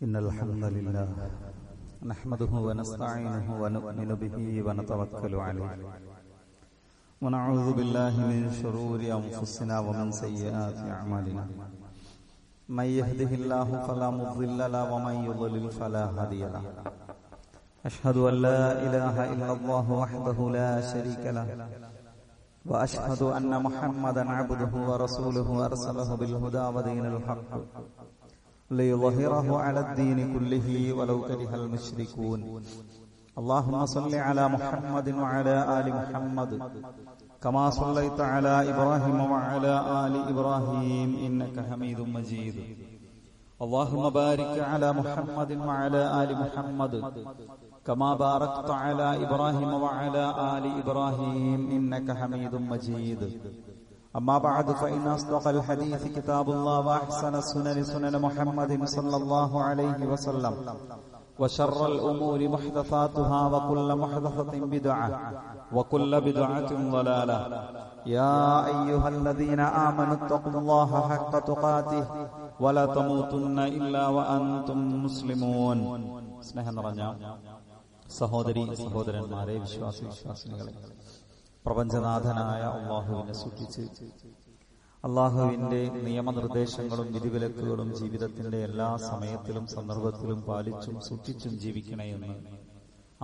إن الحمد لله نحمده ونستعينه ونؤمن به ونتوكل عليه ونعوذ بالله من شرور أنفسنا ومن سيئات أعمالنا من يهده الله فلا مضل له ومن يضلل فلا هادي له أشهد أن لا إله إلا الله وحده لا شريك له وأشهد أن محمدا عبده ورسوله أرسله بالهدى ودين الحق ليظهره على الدين كله ولو كره المشركون اللهم صل على محمد وعلى آل محمد كما صليت على إبراهيم وعلى آل إبراهيم إنك حميد مجيد اللهم بارك على محمد وعلى آل محمد كما باركت على إبراهيم وعلى آل إبراهيم إنك حميد مجيد أما بعد فإن أصدق الحديث كتاب الله وأحسن السنن سنن محمد صلى الله عليه وسلم وشر الأمور محدثاتها وكل محدثة بدعة وكل بدعة ضلالة يا أيها الذين آمنوا اتقوا الله حق تقاته ولا تموتن إلا وأنتم مسلمون സ്നേഹം നിറഞ്ഞ സഹോദരി സഹോദരന്മാരെ, വിശ്വാസികളെ, പ്രപഞ്ചനാഥനായ അള്ളാഹുവിനെ സൂക്ഷിച്ച് അള്ളാഹുവിന്റെ നിയമനിർദ്ദേശങ്ങളും വിധിവിലക്കുകളും ജീവിതത്തിന്റെ എല്ലാ സമയത്തിലും സന്ദർഭത്തിലും പാലിച്ചും സൂക്ഷിച്ചും ജീവിക്കണമെന്ന്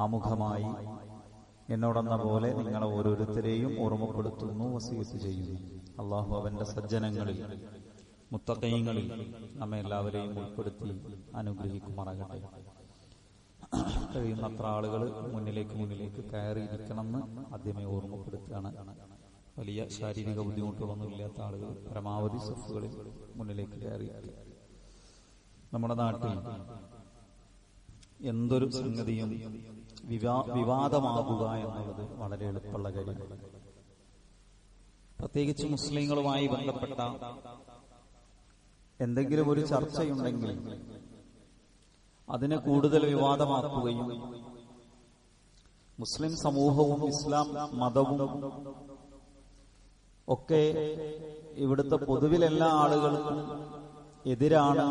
ആമുഖമായി എന്നോടെന്ന പോലെ നിങ്ങളെ ഓരോരുത്തരെയും ഓർമ്മപ്പെടുത്തുന്നു, വസിയത്ത് ചെയ്യുന്നു. അള്ളാഹു അവന്റെ സജ്ജനങ്ങളിൽ മുത്തഖീങ്ങളിൽ നമ്മെ എല്ലാവരെയും ഉൾപ്പെടുത്തി അനുഗ്രഹിക്കുമാറാകട്ടെ. കഴിയുന്നത്ര ആളുകൾ മുന്നിലേക്ക് കയറിയിരിക്കണമെന്ന് ആദ്യമേ ഓർമ്മപ്പെടുത്തുകയാണ്. വലിയ ശാരീരിക ബുദ്ധിമുട്ടുകളൊന്നും ഇല്ലാത്ത ആളുകൾ പരമാവധി സഫുകളിൽ മുന്നിലേക്ക് കയറിയിരിക്കുക. നമ്മുടെ നാട്ടിൽ എന്തൊരു സംഗതിയും വിവാദമാകുക എന്നുള്ളത് വളരെ എളുപ്പമുള്ള കാര്യമാണ്. പ്രത്യേകിച്ച് മുസ്ലിങ്ങളുമായി ബന്ധപ്പെട്ട എന്തെങ്കിലും ഒരു ചർച്ചയുണ്ടെങ്കിൽ അതിനെ കൂടുതൽ വിവാദമാക്കുകയും മുസ്ലിം സമൂഹവും ഇസ്ലാം മതവും ഒക്കെ ഇവിടുത്തെ പൊതുവിലെല്ലാ ആളുകൾക്കും എതിരാണ്,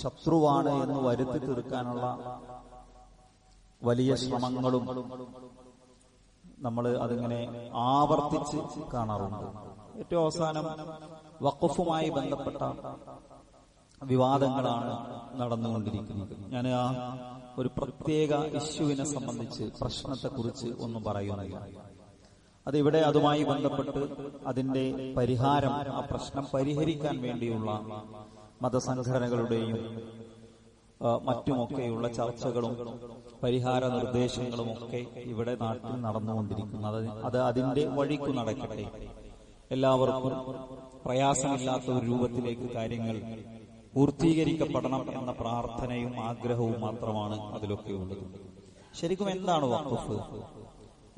ശത്രുവാണ് എന്ന് വരുത്തി തീർക്കാനുള്ള വലിയ ശ്രമങ്ങളും നമ്മൾ അതിങ്ങനെ ആവർത്തിച്ച് കാണാറുണ്ട്. ഏറ്റവും അവസാനം വഖഫുമായി ബന്ധപ്പെട്ട വിവാദങ്ങളാണ് നടന്നുകൊണ്ടിരിക്കുന്നത്. ഞാൻ ആ ഒരു പ്രത്യേക ഇഷ്യൂവിനെ സംബന്ധിച്ച്, പ്രശ്നത്തെക്കുറിച്ച് ഒന്നും പറയുന്നില്ല. അതിവിടെ അതുമായി ബന്ധപ്പെട്ട് അതിന്റെ പരിഹാരം, ആ പ്രശ്നം പരിഹരിക്കാൻ വേണ്ടിയുള്ള മതസംഘടനകളുടെയും മറ്റുമൊക്കെയുള്ള ചർച്ചകളും പരിഹാര നിർദ്ദേശങ്ങളും ഒക്കെ ഇവിടെ നാട്ടിൽ നടന്നുകൊണ്ടിരിക്കുന്നത്. അത് അതിന്റെ വഴിക്കു നടക്കട്ടെ. എല്ലാവർക്കും പ്രയാസമില്ലാത്ത ഒരു രൂപത്തിലേക്ക് കാര്യങ്ങൾ പൂർത്തീകരിക്കപ്പെടണം എന്ന പ്രാർത്ഥനയും ആഗ്രഹവും മാത്രമാണ് അതിലൊക്കെ ഉള്ളത്. ശരിക്കും എന്താണ് വഖഫ്?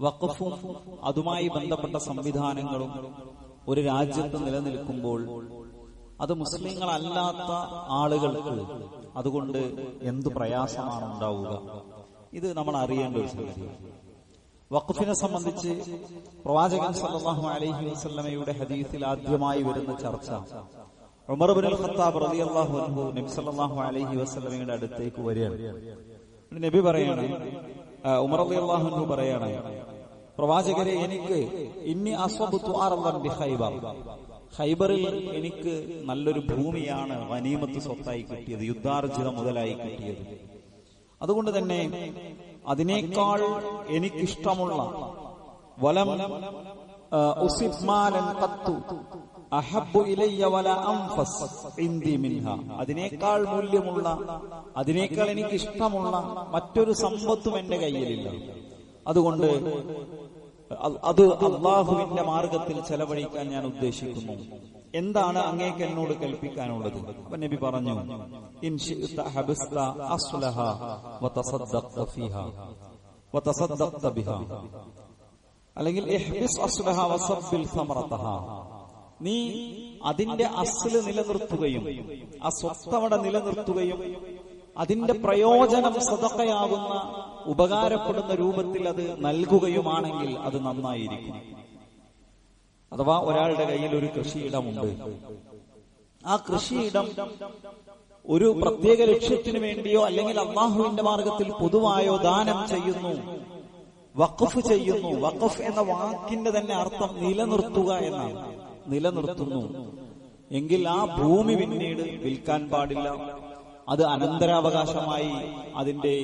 വഖഫും അതുമായി ബന്ധപ്പെട്ട സംവിധാനങ്ങളും ഒരു രാജ്യത്ത് നിലനിൽക്കുമ്പോൾ അത് മുസ്ലിങ്ങളല്ലാത്ത ആളുകൾക്ക് അതുകൊണ്ട് എന്തു പ്രയാസമാണ് ഉണ്ടാവുക? ഇത് നമ്മൾ അറിയേണ്ട ഒരു സംഗതിയാണ്. വഖഫിനെ സംബന്ധിച്ച് പ്രവാചകൻ സല്ലല്ലാഹു അലൈഹി വസല്ലമയുടെ ഹദീസിൽ ആദ്യമായി വരുന്ന ചർച്ച ഉമർ ഇബ്നുൽ ഖത്താബ് റളിയല്ലാഹു അൻഹു നബി സല്ലല്ലാഹു അലൈഹി വസല്ലമയുടെ അടുത്തേക്ക് വരികയാണ്. നബി പറയാണ്, ഉമർ റളിയല്ലാഹു അൻഹു പറയാണ്, പ്രവാചകരെ, എനിക്ക് ഇന്നി അസ്വബ്തു അർളൻ ബിഖൈബർ, ഖൈബറിൽ എനിക്ക് നല്ലൊരു ഭൂമിയാണ് ഗനീമത്ത് സ്വത്തായി കിട്ടിയത്, യുദ്ധാർജിത മുതലായി കിട്ടിയത്. അതുകൊണ്ട് തന്നെ അതിനേക്കാൾ എനിക്കിഷ്ടമുള്ള വലം ഉസിബ് മാലൻ ഖത്തു അഹബ്ബു ഇലയ്യ വല അൻഫസ് ഇൻദി മിൻഹ, അതിനേക്കാൾ മൂല്യമുള്ള, അതിനേക്കാൾ എനിക്കിഷ്ടമുള്ള മറ്റൊരു സമ്പത്തും എന്റെ കയ്യിലില്ല. അതുകൊണ്ട് അത് അള്ളാഹുവിന്റെ മാർഗത്തിൽ ചെലവഴിക്കാൻ ഞാൻ ഉദ്ദേശിക്കുന്നു. എന്താണ് അങ്ങേക്ക് എന്നോട് കൽപ്പിക്കാനുള്ളത്? അപ്പൊ നബി പറഞ്ഞു, ഇൻ ശിഅത ഹബസ്ത അസ്ലഹ വതസദ്ദഖത ഫീഹാ വതസദ്ദഖത ബിഹാ, അല്ലെങ്കിൽ ഇഹ്ബിസ് അസ്ലഹ വസബ്ബിൽ സമറതഹാ, നീ അതിന്റെ അസ്ല് നിലനിർത്തുകയും ആ സ്വത്തവിടെ നിലനിർത്തുകയും അതിന്റെ പ്രയോജനം സദഖയാകുന്ന ഉപകാരപ്പെടുന്ന രൂപത്തിൽ അത് നൽകുകയുമാണെങ്കിൽ അത് നന്നായിരിക്കും. അഥവാ ഒരാളുടെ കയ്യിൽ ഒരു കൃഷിയിടമുണ്ട്, ആ കൃഷിയിടം ഒരു പ്രത്യേക ലക്ഷ്യത്തിന് വേണ്ടിയോ അല്ലെങ്കിൽ അള്ളാഹുവിന്റെ മാർഗത്തിൽ പൊതുവായോ ദാനം ചെയ്യുന്നു, വഖഫ് ചെയ്യുന്നു. വഖഫ് എന്ന വാക്കിന്റെ തന്നെ അർത്ഥം നിലനിർത്തുക എന്നാണ്. നിലനിർത്തുന്നു എങ്കിൽ ആ ഭൂമി പിന്നീട് വിൽക്കാൻ പാടില്ല. അത് അനന്തരാവകാശമായി അതിന്റെ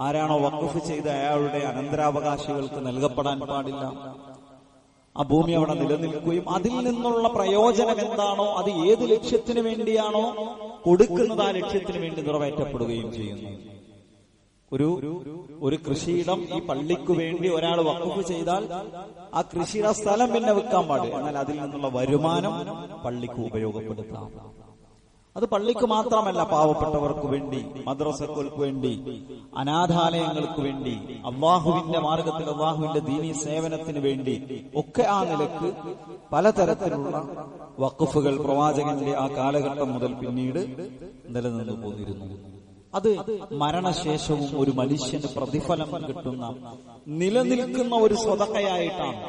ആരാണോ വഖഫ് ചെയ്ത അയാളുടെ അനന്തരാവകാശികൾക്ക് നൽകപ്പെടാൻ പാടില്ല. ആ ഭൂമി അവിടെ നിലനിൽക്കുകയും അതിൽ നിന്നുള്ള പ്രയോജനം എന്താണോ അത് ഏത് ലക്ഷ്യത്തിന് വേണ്ടിയാണോ കൊടുക്കുന്നത് ആ ലക്ഷ്യത്തിന് വേണ്ടി നിറവേറ്റപ്പെടുകയും ചെയ്യുന്നു. ഒരു കൃഷിയിടം ഈ പള്ളിക്ക് വേണ്ടി ഒരാൾ വഖഫ് ചെയ്താൽ ആ കൃഷിയുടെ സ്ഥലം പിന്നെ വിൽക്കാൻ പാടില്ല. എന്നാൽ അതിൽ നിന്നുള്ള വരുമാനം പള്ളിക്ക് ഉപയോഗപ്പെടുത്താം. അത് പള്ളിക്ക് മാത്രമല്ല, പാവപ്പെട്ടവർക്ക് വേണ്ടി, മദ്രസകൾക്ക് വേണ്ടി, അനാഥാലയങ്ങൾക്ക് വേണ്ടി, അള്ളാഹുവിന്റെ മാർഗത്തിൽ അള്ളാഹുവിന്റെ ദീനീ സേവനത്തിന് വേണ്ടി ഒക്കെ ആ നിലക്ക് പലതരത്തിലുള്ള വഖഫുകൾ പ്രവാചകന്റെ ആ കാലഘട്ടം മുതൽ പിന്നീട് നിലനിന്നു പോന്നിരുന്നു. അത് മരണശേഷവും ഒരു മനുഷ്യന് പ്രതിഫലം കിട്ടുന്ന നിലനിൽക്കുന്ന ഒരു സ്വതക്കയായിട്ടാണ്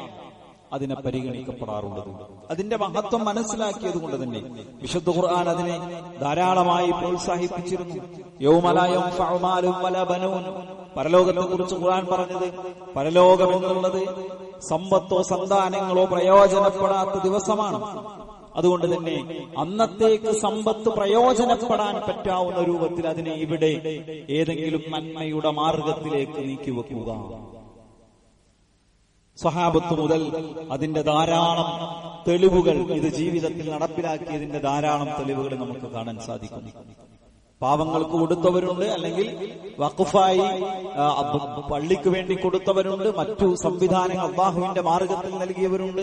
അതിനെ പരിഗണിക്കപ്പെടാറുള്ളത്. അതിന്റെ മഹത്വം മനസ്സിലാക്കിയത് കൊണ്ട് തന്നെ വിശുദ്ധ ഖുർആൻ അതിനെ ധാരാളമായി പ്രോത്സാഹിപ്പിച്ചിരുന്നു. യൗമ ലാ യൻഫഉ മാലും വലാ ബനൂൻ. പരലോകത്തെ കുറിച്ച് ഖുർആൻ പറഞ്ഞത് പരലോകം എന്നുള്ളത് സമ്പത്തോ സന്താനങ്ങളോ പ്രയോജനപ്പെടാത്ത ദിവസമാണ്. അതുകൊണ്ട് തന്നെ അന്നത്തേക്ക് സമ്പത്ത് പ്രയോജനപ്പെടാൻ പറ്റാവുന്ന രൂപത്തിൽ അതിനെ ഇവിടെ ഏതെങ്കിലും നന്മയുടെ മാർഗത്തിലേക്ക് നീക്കിവെക്കുക. സ്വഹാബത്ത് മുതൽ അതിന്റെ ധാരാളം തെളിവുകൾ, ഇത് ജീവിതത്തിൽ നടപ്പിലാക്കിയതിന്റെ ധാരാളം തെളിവുകൾ നമുക്ക് കാണാൻ സാധിക്കും. പാവങ്ങൾക്ക് കൊടുത്തവരുണ്ട്, അല്ലെങ്കിൽ വഖഫായി പള്ളിക്ക് വേണ്ടി കൊടുത്തവരുണ്ട്, മറ്റു സംവിധാനങ്ങൾ അല്ലാഹുവിന്റെ മാർഗത്തിൽ നൽകിയവരുണ്ട്.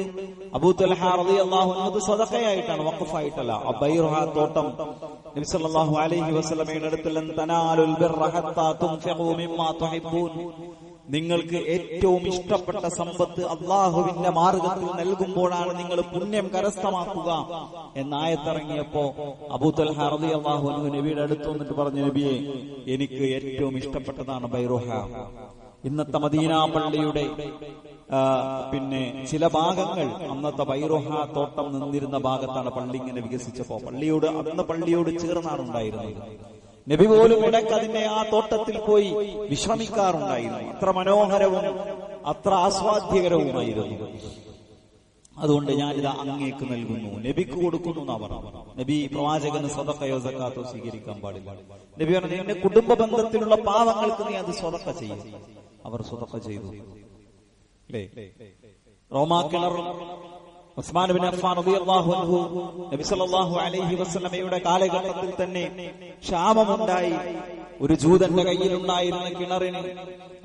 അബൂ തൽഹ റളിയല്ലാഹു അൻഹു സദഖയായിട്ടാണ്, വഖഫായിട്ടല്ല. ബൈറുഹ തോട്ടം നബി സല്ലല്ലാഹു അലൈഹി വസല്ലമയുടെ അടുത്ത് ലൻ തനാലുൽ ബിർറ ഹത്താ തുൻഫിഖൂ മിമ്മാ തുഹിബ്ബൂൻ. നിങ്ങൾക്ക് ഏറ്റവും ഇഷ്ടപ്പെട്ട സമ്പത്ത് അള്ളാഹുവിന്റെ മാർഗത്തിൽ നൽകുമ്പോഴാണ് നിങ്ങൾ പുണ്യം കരസ്ഥമാക്കുക എന്നായത്തിറങ്ങിയപ്പോ അബൂ തൽഹ റളിയല്ലാഹു അൻഹു നബിയുടെ അടുത്ത് വന്നിട്ട് പറഞ്ഞു, നബിയെ, എനിക്ക് ഏറ്റവും ഇഷ്ടപ്പെട്ടതാണ് ബൈറുഹ. ഇന്നത്തെ മദീന പള്ളിയുടെ പിന്നെ ചില ഭാഗങ്ങൾ അന്നത്തെ ബൈറുഹ തോട്ടം നിന്നിരുന്ന ഭാഗത്താണ് പള്ളി ഇങ്ങനെ വികസിച്ചപ്പോ. പള്ളിയോട് ചേർന്നാണ് ഉണ്ടായിരുന്നത്. നബി പോലും ഇടയ്ക്ക് അതിന്റെ ആ തോട്ടത്തിൽ പോയി വിശ്രമിക്കാറുണ്ടായിരുന്നു. അത്ര മനോഹരവും അത്ര ആസ്വാദ്യകരവുമായിരുന്നു. അതുകൊണ്ട് ഞാനിത് അങ്ങേക്ക് നൽകുന്നു, നബിക്ക് കൊടുക്കുന്നു എന്നാ പറഞ്ഞു. നബി പ്രവാചകന് സ്വതക്കയോ സക്കാത്തോ സ്വീകരിക്കാൻ പാടില്ല. നബി പറഞ്ഞു, എന്റെ കുടുംബ ബന്ധത്തിലുള്ള പാവങ്ങൾക്ക് നീ അത് സ്വതക്ക ചെയ്യും. അവർ സ്വതക്ക ചെയ്തു. അല്ലേ? റോമാ കിണർ ഉസ്മാൻ ബിൻ അഫ്ഫാൻ റളിയല്ലാഹു അൻഹു നബി സല്ലല്ലാഹു അലൈഹി വസല്ലമയുടെ കാലഘട്ടത്തിൽ തന്നെ ക്ഷാമമുണ്ടായി. ഒരു ജൂതന്റെ കയ്യിലുണ്ടായിരുന്ന കിണറിന്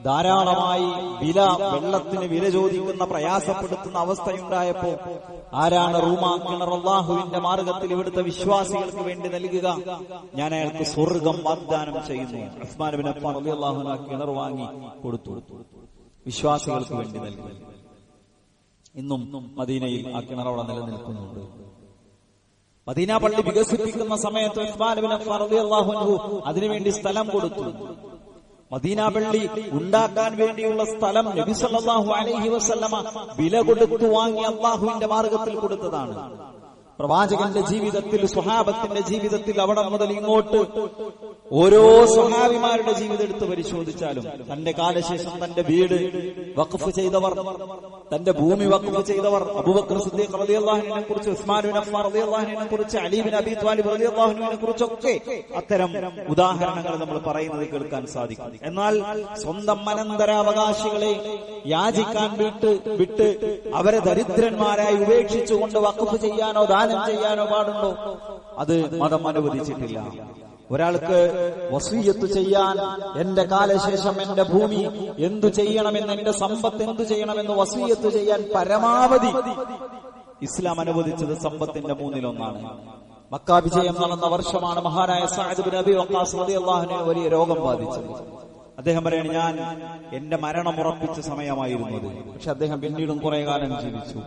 ധാരാളമായി വെള്ളത്തിന് വില ചോദിക്കുന്ന, പ്രയാസപ്പെടുത്തുന്ന അവസ്ഥയുണ്ടായപ്പോ ആരാണ് റൂമാ കിണർ അല്ലാഹുവിന്റെ മാർഗത്തിൽ ഇവിടുത്തെ വിശ്വാസികൾക്ക് വേണ്ടി നൽകുക? ഞാൻ അയാൾക്ക് സ്വർഗം വാഗ്ദാനം ചെയ്യുന്നു. ഉസ്മാൻ ബിൻ അഫ്ഫാൻ റളിയല്ലാഹു അൻഹു കിണർ വാങ്ങി കൊടുത്തു, വിശ്വാസികൾക്ക് വേണ്ടി നൽകി. ഇന്നും മദീനയിൽ ആ കിണറവിടെ നിലനിൽക്കുന്നുണ്ട്. മദീന പള്ളി വികസിപ്പിക്കുന്ന സമയത്ത് ഉസ്മാൻ ഇബ്നു അഫ്ഫാൻ റളിയല്ലാഹു അൻഹു അതിനുവേണ്ടി സ്ഥലം കൊടുത്തു. മദീന പള്ളി ഉണ്ടാക്കാൻ വേണ്ടിയുള്ള സ്ഥലം നബി സല്ലല്ലാഹു അലൈഹി വസല്ലമ വില കൊടുത്തു വാങ്ങി അല്ലാഹുവിന്റെ മാർഗത്തിൽ കൊടുത്തതാണ്. പ്രവാചകന്റെ ജീവിതത്തിൽ, സ്വഹാബത്തിന്റെ ജീവിതത്തിൽ അവിടെ മുതൽ ഇങ്ങോട്ട് ഓരോ സ്വഹാബിമാരുടെ ജീവിതം എടുത്ത് പരിശോധിച്ചാലും തന്റെ കാലശേഷം തന്റെ വീട് വഖഫ് ചെയ്തവർ, തന്റെ ഭൂമി വഖഫ് ചെയ്തവർ, അബൂബക്കർ സിദ്ദീഖ് റളിയല്ലാഹു അൻഹുവിനെ കുറിച്ച്, ഉസ്മാൻ ബിൻ അഫ്ഫാൻ റളിയല്ലാഹു അൻഹുവിനെ കുറിച്ച്, അലി ബിൻ അബീ ത്വാലിബ് റളിയല്ലാഹു അൻഹുവിനെ കുറിച്ചൊക്കെ അത്തരം ഉദാഹരണങ്ങൾ നമ്മൾ പറയുന്നത് കേൾക്കാൻ സാധിക്കും. എന്നാൽ സ്വന്തം അനന്തരാവകാശികളെ യാചിക്കാൻ വിട്ട് അവരെ ദരിദ്രന്മാരായി ഉപേക്ഷിച്ചുകൊണ്ട് വഖഫ് ചെയ്യാനോ ദാനം ചെയ്യാനോ പാടുണ്ടോ? അത് മതം അനുവദിച്ചിട്ടില്ല. ഒരാൾക്ക് വസിയ്യത്ത് ചെയ്യാൻ, എന്റെ കാലശേഷം എന്റെ ഭൂമി എന്തു ചെയ്യണമെന്ന്, എന്റെ സമ്പത്ത് എന്തു ചെയ്യണമെന്ന് വസിയ്യത്ത് ചെയ്യാൻ പരമാവധി ഇസ്ലാം അനുവദിച്ചത് സമ്പത്തിന്റെ 1/3. മക്ക വിജയം നടന്ന വർഷമാണ് മഹാനായ സഅദ് ബിൻ അബി വഖാസ് റളിയല്ലാഹു അൻഹു വലിയ രോഗം ബാധിച്ചത്. അദ്ദേഹം പറയാണ്, ഞാൻ എന്റെ മരണം ഉറപ്പിച്ച സമയമായിരുന്നത്. പക്ഷെ അദ്ദേഹം പിന്നീടും കുറെ കാലം ജീവിച്ചു.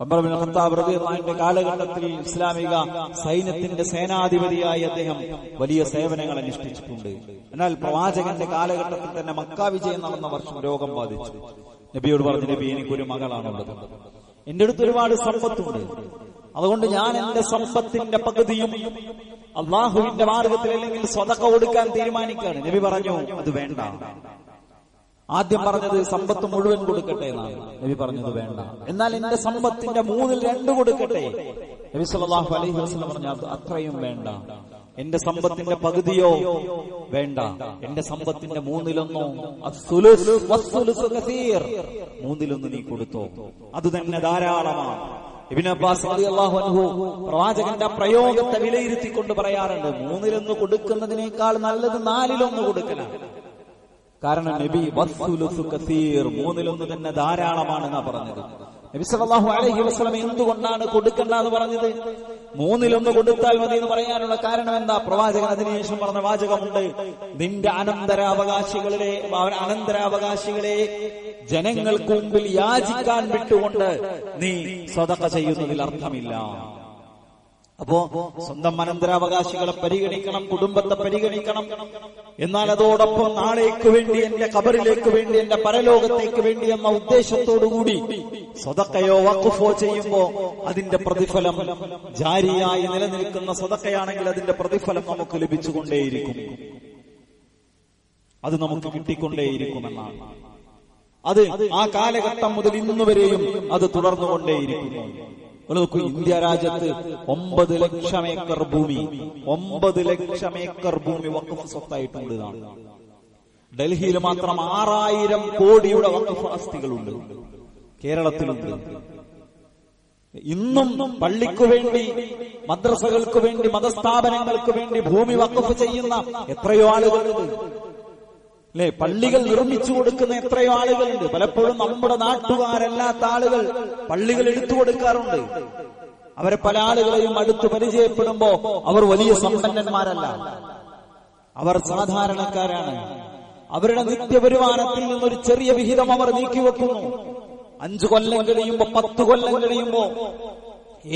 ഉമർ ബിൻ ഖത്താബ് റളിയല്ലാഹു അൻഹുവിന്റെ കാലഘട്ടത്തിൽ ഇസ്ലാമിക സൈന്യത്തിന്റെ സേനാധിപതിയായി അദ്ദേഹം വലിയ സേവനങ്ങൾ അനുഷ്ഠിച്ചിട്ടുണ്ട്. എന്നാൽ പ്രവാചകന്റെ കാലഘട്ടത്തിൽ തന്നെ മക്ക വിജയം നടന്ന വർഷം രോഗം ബാധിച്ചു. നബിയോട് പറഞ്ഞു, നബി, എനിക്കൊരു മകളാണുള്ളത്, എന്റെ അടുത്ത് ഒരുപാട് സമ്പത്തുണ്ട്, അതുകൊണ്ട് ഞാൻ എന്റെ സമ്പത്തിന്റെ പകുതിയും അള്ളാഹുവിന്റെ മാർഗത്തിൽ അല്ലെങ്കിൽ സ്വതക്ക കൊടുക്കാൻ തീരുമാനിക്കുകയാണ്. നബി പറഞ്ഞു അത് വേണ്ട. ആദ്യം പറഞ്ഞത് സമ്പത്ത് മുഴുവൻ കൊടുക്കട്ടെ എന്നാണ്. നബി പറഞ്ഞത് വേണ്ട. എന്നാൽ എന്റെ സമ്പത്തിന്റെ 2 കൊടുക്കട്ടെ. നബി സല്ലല്ലാഹു അലൈഹി വസല്ലം പറഞ്ഞു അത് അത്രയും വേണ്ട. എന്റെ സമ്പത്തിന്റെ പകുതിയോ വേണ്ട. എന്റെ സമ്പത്തിന്റെ 1/3 3/1 നീ കൊടുത്തോ, അത് തന്നെ ധാരാളമാണ്. ഇബ്നു അബ്ബാസ് റളിയല്ലാഹു അൻഹു പ്രവാചകന്റെ പ്രയോഗത്തെ വിലയിരുത്തിക്കൊണ്ട് പറയാറുണ്ട്, 1/3 കൊടുക്കുന്നതിനേക്കാൾ നല്ലത് 4/1 കൊടുക്കലാണ്. കാരണം നബി വസ്സുലുസു കസീർ, 1/3 തന്നെ ധാരാളമാണെന്നാ പറഞ്ഞത്. നബി സല്ലല്ലാഹു അലൈഹി വസല്ലം എന്തുകൊണ്ടാണ് കൊടുക്കണ്ട എന്ന് പറഞ്ഞത്? 1/3 കൊടുത്താൽ മതി എന്ന് പറയാനുള്ള കാരണം എന്താ? പ്രവാചകൻ അതിനുശേഷം പറഞ്ഞ വാചകമുണ്ട്, നിന്റെ അനന്തരാവകാശികളെ ജനങ്ങൾക്ക് മുമ്പിൽ യാചിക്കാൻ വിട്ടുകൊണ്ട് നീ സദഖ ചെയ്യുന്നതിൽ അർത്ഥമില്ല. അപ്പോ സ്വന്തം അനന്തരാവകാശികളെ പരിഗണിക്കണം, കുടുംബത്തെ പരിഗണിക്കണം. എന്നാൽ അതോടൊപ്പം നാളേക്ക് വേണ്ടി, എന്റെ ഖബറിലേക്ക് വേണ്ടി, എന്റെ പരലോകത്തേക്ക് വേണ്ടി എന്ന ഉദ്ദേശത്തോടുകൂടി സദഖയോ വഖഫോ ചെയ്യുമ്പോ അതിന്റെ പ്രതിഫലം ജാരിയായി നിലനിൽക്കുന്ന സദഖയാണെങ്കിൽ അതിന്റെ പ്രതിഫലം നമുക്ക് ലഭിച്ചുകൊണ്ടേയിരിക്കും. അത് നമുക്ക് കിട്ടിക്കൊണ്ടേയിരിക്കുമെന്നാണ്. അത് ആ കാലഘട്ടം മുതൽ ഇന്നുവരെയും അത് തുടർന്നുകൊണ്ടേയിരിക്കുന്നു. ഇന്ത്യ രാജ്യത്ത് 9 ലക്ഷം ഏക്കർ ഭൂമി, 9 ലക്ഷം ഏക്കർ ഭൂമി വഖഫ് സ്വത്തായിട്ടുണ്ട്. ഡൽഹിയിൽ മാത്രം 6000 കോടിയുടെ വഖഫ് ആസ്തികളുണ്ട്. കേരളത്തിലുണ്ട്. ഇന്നും പള്ളിക്കു വേണ്ടി, മദ്രസകൾക്ക് വേണ്ടി, മതസ്ഥാപനങ്ങൾക്ക് വേണ്ടി ഭൂമി വഖഫ് ചെയ്യുന്ന എത്രയോ ആളുകളുണ്ട് അല്ലെ? പള്ളികൾ നിർമ്മിച്ചു കൊടുക്കുന്ന എത്രയോ ആളുകളുണ്ട്. പലപ്പോഴും നമ്മുടെ നാട്ടുകാരല്ലാത്ത ആളുകൾ പള്ളികൾ എടുത്തു കൊടുക്കാറുണ്ട്. അവരെ പല ആളുകളെയും അടുത്ത് പരിചയപ്പെടുമ്പോ അവർ വലിയ സമ്പന്നന്മാരല്ല, അവർ സാധാരണക്കാരാണ്. അവരുടെ നിത്യവരുമാനത്തിൽ നിന്നൊരു ചെറിയ വിഹിതം അവർ നീക്കിവെക്കുന്നു. 5 കൊല്ലം കഴിയുമ്പോ, 10 കൊല്ലം കഴിയുമ്പോ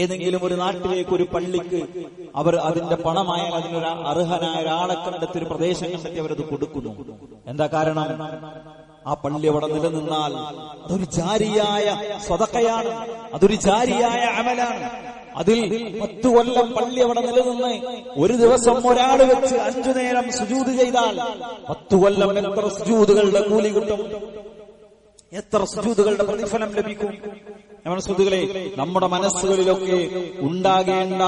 ഏതെങ്കിലും ഒരു നാട്ടിലേക്ക്, ഒരു പള്ളിക്ക് അവർ അതിന്റെ പണമായാൽ അതിനൊരു അർഹനായ ഒരാളെ കണ്ടെത്തി, ഒരു പ്രദേശം കണ്ടെത്തി അവരത് കൊടുക്കുന്നു. എന്താ കാരണം? ആ പള്ളി അവിടെ നിലനിന്നാൽ അതൊരു ജാരിയായ സ്വതക്കയാണ്, അതൊരു ജാരിയായ അമലാണ്. അതിൽ 10 കൊല്ലം പള്ളി അവിടെ നിലനിന്ന് ഒരു ദിവസം ഒരാൾ വെച്ച് 5 നേരം സുജൂദ് ചെയ്താൽ 10 കൊല്ലം എത്ര സുജൂദുകളുടെ കൂലി കിട്ടും? എത്ര സുജൂദുകളുടെ പ്രതിഫലം ലഭിക്കും? സുഹൃത്തുക്കളെ, നമ്മുടെ മനസ്സുകളിലൊക്കെ ഉണ്ടാകേണ്ട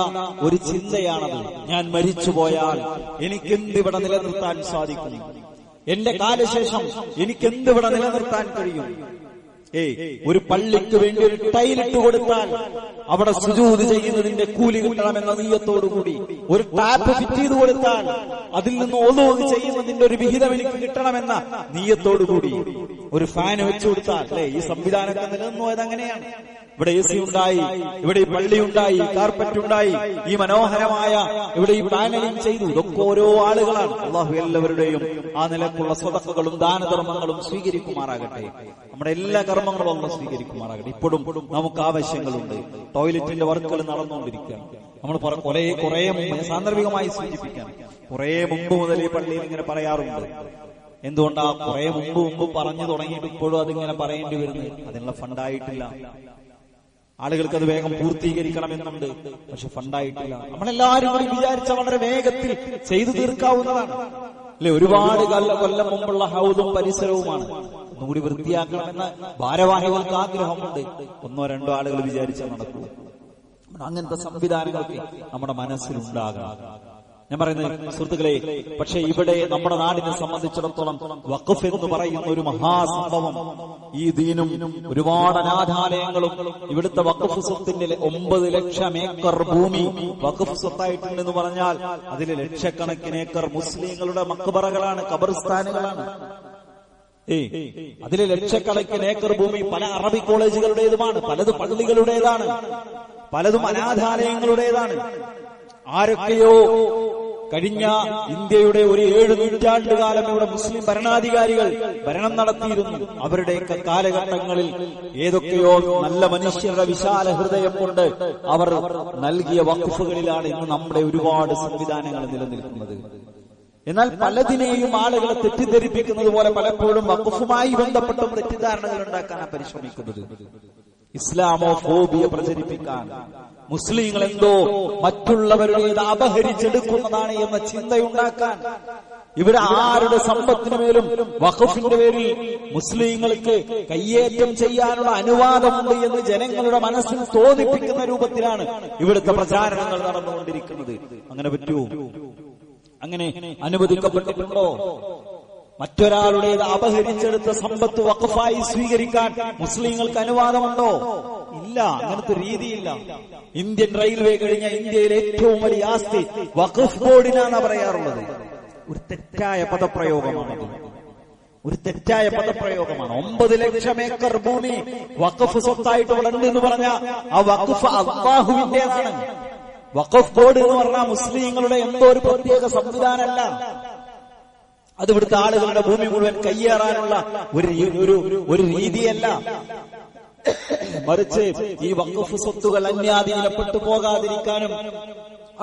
ഒരു ചിന്തയാണത്. ഞാൻ മരിച്ചുപോയാൽ എനിക്കെന്തിവിടെ നിലനിർത്താൻ സാധിക്കും? എന്റെ കാലശേഷം എനിക്കെന്തിവിടെ നിലനിർത്താൻ കഴിയും? ഒരു പള്ളിക്ക് വേണ്ടി ഒരു ടൈലിട്ട് കൊടുത്താൽ അവിടെ സുജൂദ് ചെയ്യുന്നതിന്റെ കൂലി കിട്ടണമെന്ന നീയത്തോടുകൂടി, ഒരു ടാപ്പ് ഫിറ്റ് ചെയ്ത് കൊടുത്താൽ അതിൽ നിന്ന് ഒളൂദ് ചെയ്യുന്നതിന്റെ ഒരു വിഹിതം എനിക്ക് കിട്ടണമെന്ന നീയത്തോടുകൂടി, ഒരു ഫാൻ വെച്ചു കൊടുത്താൽ, അല്ലെ, ഈ സംവിധാനത്തെ നിലനിന്നുപോയത് അങ്ങനെയാണ്. ഇവിടെ AC ഉണ്ടായി, ഇവിടെ ഈ പള്ളി ഉണ്ടായി, കാർപ്പറ്റ് ഉണ്ടായി, ഈ മനോഹരമായ ഇവിടെ ഈ പാനലിംഗ് ചെയ്തു. ഇതൊക്കെ ഓരോ ആളുകളാണ്. അല്ലാഹു എല്ലാവരുടെയും ആ നിലക്കുള്ള സ്വതക്കകളും ദാനധർമ്മങ്ങളും സ്വീകരിക്കുമാറാകട്ടെ. നമ്മുടെ എല്ലാ കർമ്മങ്ങളും അല്ലാഹു സ്വീകരിക്കുമാറാകട്ടെ. ഇപ്പോഴും നമുക്ക് ആവശ്യങ്ങളുണ്ട്. ടോയ്ലറ്റിന്റെ വർക്കുകൾ നടന്നുകൊണ്ടിരിക്കുകയാണ്. നമ്മൾ കുറെ സാന്ദർഭികമായി സൂചിപ്പിക്കാൻ, കുറെ മുമ്പ് മുതൽ ഈ പള്ളിയിൽ ഇങ്ങനെ പറയാറുണ്ട്. എന്തുകൊണ്ടാ കുറെ മുമ്പ് പറഞ്ഞു തുടങ്ങിയിട്ട് ഇപ്പോഴും അതിങ്ങനെ പറയേണ്ടി വരുന്നത്? അതിനുള്ള ഫണ്ടായിട്ടില്ല. ആളുകൾക്ക് അത് വേഗം പൂർത്തീകരിക്കണമെന്നുണ്ട്, പക്ഷെ ഫണ്ടായിട്ടില്ല. നമ്മളെല്ലാവരും കൂടി വിചാരിച്ച വളരെ വേഗത്തിൽ ചെയ്തു തീർക്കാവുന്നതാണ്, അല്ലെ? ഒരുപാട് കൊല്ലം മുമ്പുള്ള ഹൗദും പരിസരവുമാണ്. ഒന്നുകൂടി വൃത്തിയാക്കണമെന്ന് ഭാരവാഹികൾക്ക് ആഗ്രഹമുണ്ട്. 1-2 ആളുകൾ വിചാരിച്ചാൽ നടക്കൂ. അങ്ങനത്തെ സംവിധാനങ്ങളൊക്കെ നമ്മുടെ മനസ്സിലുണ്ടാകണം. ഞാൻ പറയുന്നത് സുഹൃത്തുക്കളെ, പക്ഷെ ഇവിടെ നമ്മുടെ നാടിനെ സംബന്ധിച്ചിടത്തോളം വഖഫ് എന്ന് പറയുന്ന ഒരു മഹാസംഭവം, ഈ ദീനും ഒരുപാട് അനാഥാലയങ്ങളും ഇവിടുത്തെ വഖഫ് സ്വത്തിന്റെ 9 ലക്ഷം ഏക്കർ ഭൂമി വഖഫ് സ്വത്തായിട്ടുണ്ടെന്ന് പറഞ്ഞാൽ അതിൽ ലക്ഷക്കണക്കിന് ഏക്കർ മുസ്ലിങ്ങളുടെ മക്ബറകളാണ്, ഖബർസ്ഥാനുകളാണ്. അതിലെ ലക്ഷക്കണക്കിന് ഏക്കർ ഭൂമി പല അറബി കോളേജുകളുടേതുമാണ്, പലതും പള്ളികളുടേതാണ്, പലതും അനാഥാലയങ്ങളുടേതാണ്. ആരൊക്കെയോ കഴിഞ്ഞ ഇന്ത്യയുടെ ഒരു 7 നൂറ്റാണ്ടുകാലം ഇവിടെ മുസ്ലിം ഭരണാധികാരികൾ ഭരണം നടത്തിയിരുന്നു. അവരുടെയൊക്കെ കാലഘട്ടങ്ങളിൽ ഏതൊക്കെയോ നല്ല മനുഷ്യരുടെ വിശാല ഹൃദയം കൊണ്ട് അവർ നൽകിയ വഖഫുകളിലാണ് ഇന്ന് നമ്മുടെ ഒരുപാട് സംവിധാനങ്ങൾ നിലനിൽക്കുന്നത്. എന്നാൽ പലതിനെയും ആളുകളെ തെറ്റിദ്ധരിപ്പിക്കുന്നത് പോലെ പലപ്പോഴും വഖഫുമായി ബന്ധപ്പെട്ടും തെറ്റിദ്ധാരണകൾ ഉണ്ടാക്കാനാണ് പരിശ്രമിക്കുന്നത്. ഇസ്ലാമോഫോബിയ പ്രചരിപ്പിക്കാൻ, മുസ്ലിങ്ങൾ എന്തോ മറ്റുള്ളവരുടേത് അപഹരിച്ചെടുക്കുന്നതാണ് എന്ന ചിന്തയുണ്ടാക്കാൻ, ഇവിടെ ആരുടെ സമ്പത്തിന് മേലും വഖഫിന്റെ പേരിൽ മുസ്ലിങ്ങൾക്ക് കയ്യേറ്റം ചെയ്യാനുള്ള അനുവാദമുണ്ട് എന്ന് ജനങ്ങളുടെ മനസ്സിൽ തോന്നിപ്പിക്കുന്ന രൂപത്തിലാണ് ഇവിടുത്തെ പ്രചാരണങ്ങൾ നടന്നുകൊണ്ടിരിക്കുന്നത്. അങ്ങനെ പറ്റുമോ? അങ്ങനെ അനുവദിക്കപ്പെട്ടിട്ടുണ്ടോ? മറ്റൊരാളുടേത് അപഹരിച്ചെടുത്ത സമ്പത്ത് വഖഫായി സ്വീകരിക്കാൻ മുസ്ലിങ്ങൾക്ക് അനുവാദമുണ്ടോ? ഇല്ല, അങ്ങനത്തെ രീതിയില്ല. ഇന്ത്യൻ റെയിൽവേ കഴിഞ്ഞ ഇന്ത്യയിലെ ഏറ്റവും വലിയ ആസ്തി വഖഫ് ബോർഡിനാണ് പറയാറുള്ളത്. ഒരു തെറ്റായ പദപ്രയോഗമാണത്. ഒരു തെറ്റായ പദപ്രയോഗമാണ്. 9 ലക്ഷം ഏക്കർ ഭൂമി വഖഫ് സ്വത്തായിട്ട് ഇവിടെ ഉണ്ട് എന്ന് പറഞ്ഞ ആ വഖഫ് അല്ലാഹുവിന്റേതാണ്. വഖഫ് ബോർഡ് എന്ന് പറഞ്ഞാൽ മുസ്ലിങ്ങളുടെ എന്തോ ഒരു പ്രത്യേക സംവിധാനമല്ല. അത് ഇവിടുത്തെ ആളുകളുടെ ഭൂമി മുഴുവൻ കയ്യേറാനുള്ള ഒരു രീതിയല്ല. മറിച്ച് ഈ വഖഫ് സ്വത്തുകൾ അന്യാധീനപ്പെട്ടു പോകാതിരിക്കാനും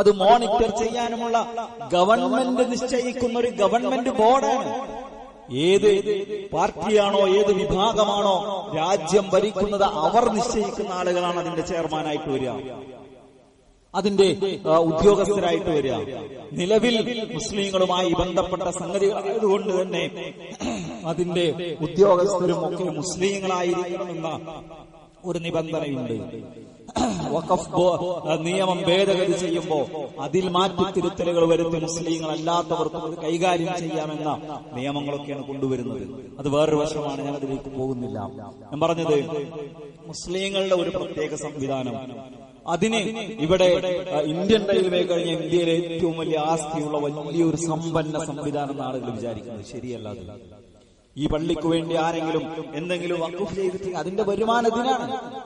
അത് മോണിറ്റർ ചെയ്യാനുമുള്ള ഗവൺമെന്റ് നിശ്ചയിക്കുന്ന ഒരു ഗവൺമെന്റ് ബോർഡാണ്. ഏത് പാർട്ടിയാണോ ഏത് വിഭാഗമാണോ രാജ്യം ഭരിക്കുന്നത് അവർ നിശ്ചയിക്കുന്ന ആളുകളാണ് അതിന്റെ ചെയർമാനായിട്ട് വരിക, അതിന്റെ ഉദ്യോഗസ്ഥരായിട്ട് വരിക. നിലവിൽ മുസ്ലിങ്ങളുമായി ബന്ധപ്പെട്ട സംഗതികളായതുകൊണ്ട് തന്നെ അതിന്റെ ഉദ്യോഗസ്ഥരും ഒക്കെ മുസ്ലിങ്ങളായിരിക്കണമെന്ന ഒരു നിബന്ധനയുണ്ട്. വഖഫ് നിയമം ഭേദഗതി ചെയ്യുമ്പോൾ അതിൽ മാറ്റിത്തിരുത്തലുകൾ വരുത്തി മുസ്ലിങ്ങൾ അല്ലാത്തവർക്കും അത് കൈകാര്യം ചെയ്യാമെന്ന നിയമങ്ങളൊക്കെയാണ് കൊണ്ടുവരുന്നത്. അത് വേറൊരു വശമാണ്, ഞാൻ അതിലേക്ക് പോകുന്നില്ല. ഞാൻ പറഞ്ഞത് മുസ്ലിങ്ങളുടെ ഒരു പ്രത്യേക സംവിധാനം, അതിന് ഇവിടെ ഇന്ത്യൻ റെയിൽവേ കഴിഞ്ഞ ഇന്ത്യയിലെ ഏറ്റവും വലിയ ആസ്തിയുള്ള വലിയൊരു സമ്പന്ന സംവിധാനം ആളുകൾ വിചാരിക്കുന്നത് ശരിയല്ല. ഈ പള്ളിക്ക് വേണ്ടി ആരെങ്കിലും എന്തെങ്കിലും വഖഫ് ചെയ്തിട്ട് അതിന്റെ വരുമാനത്തിനാണ്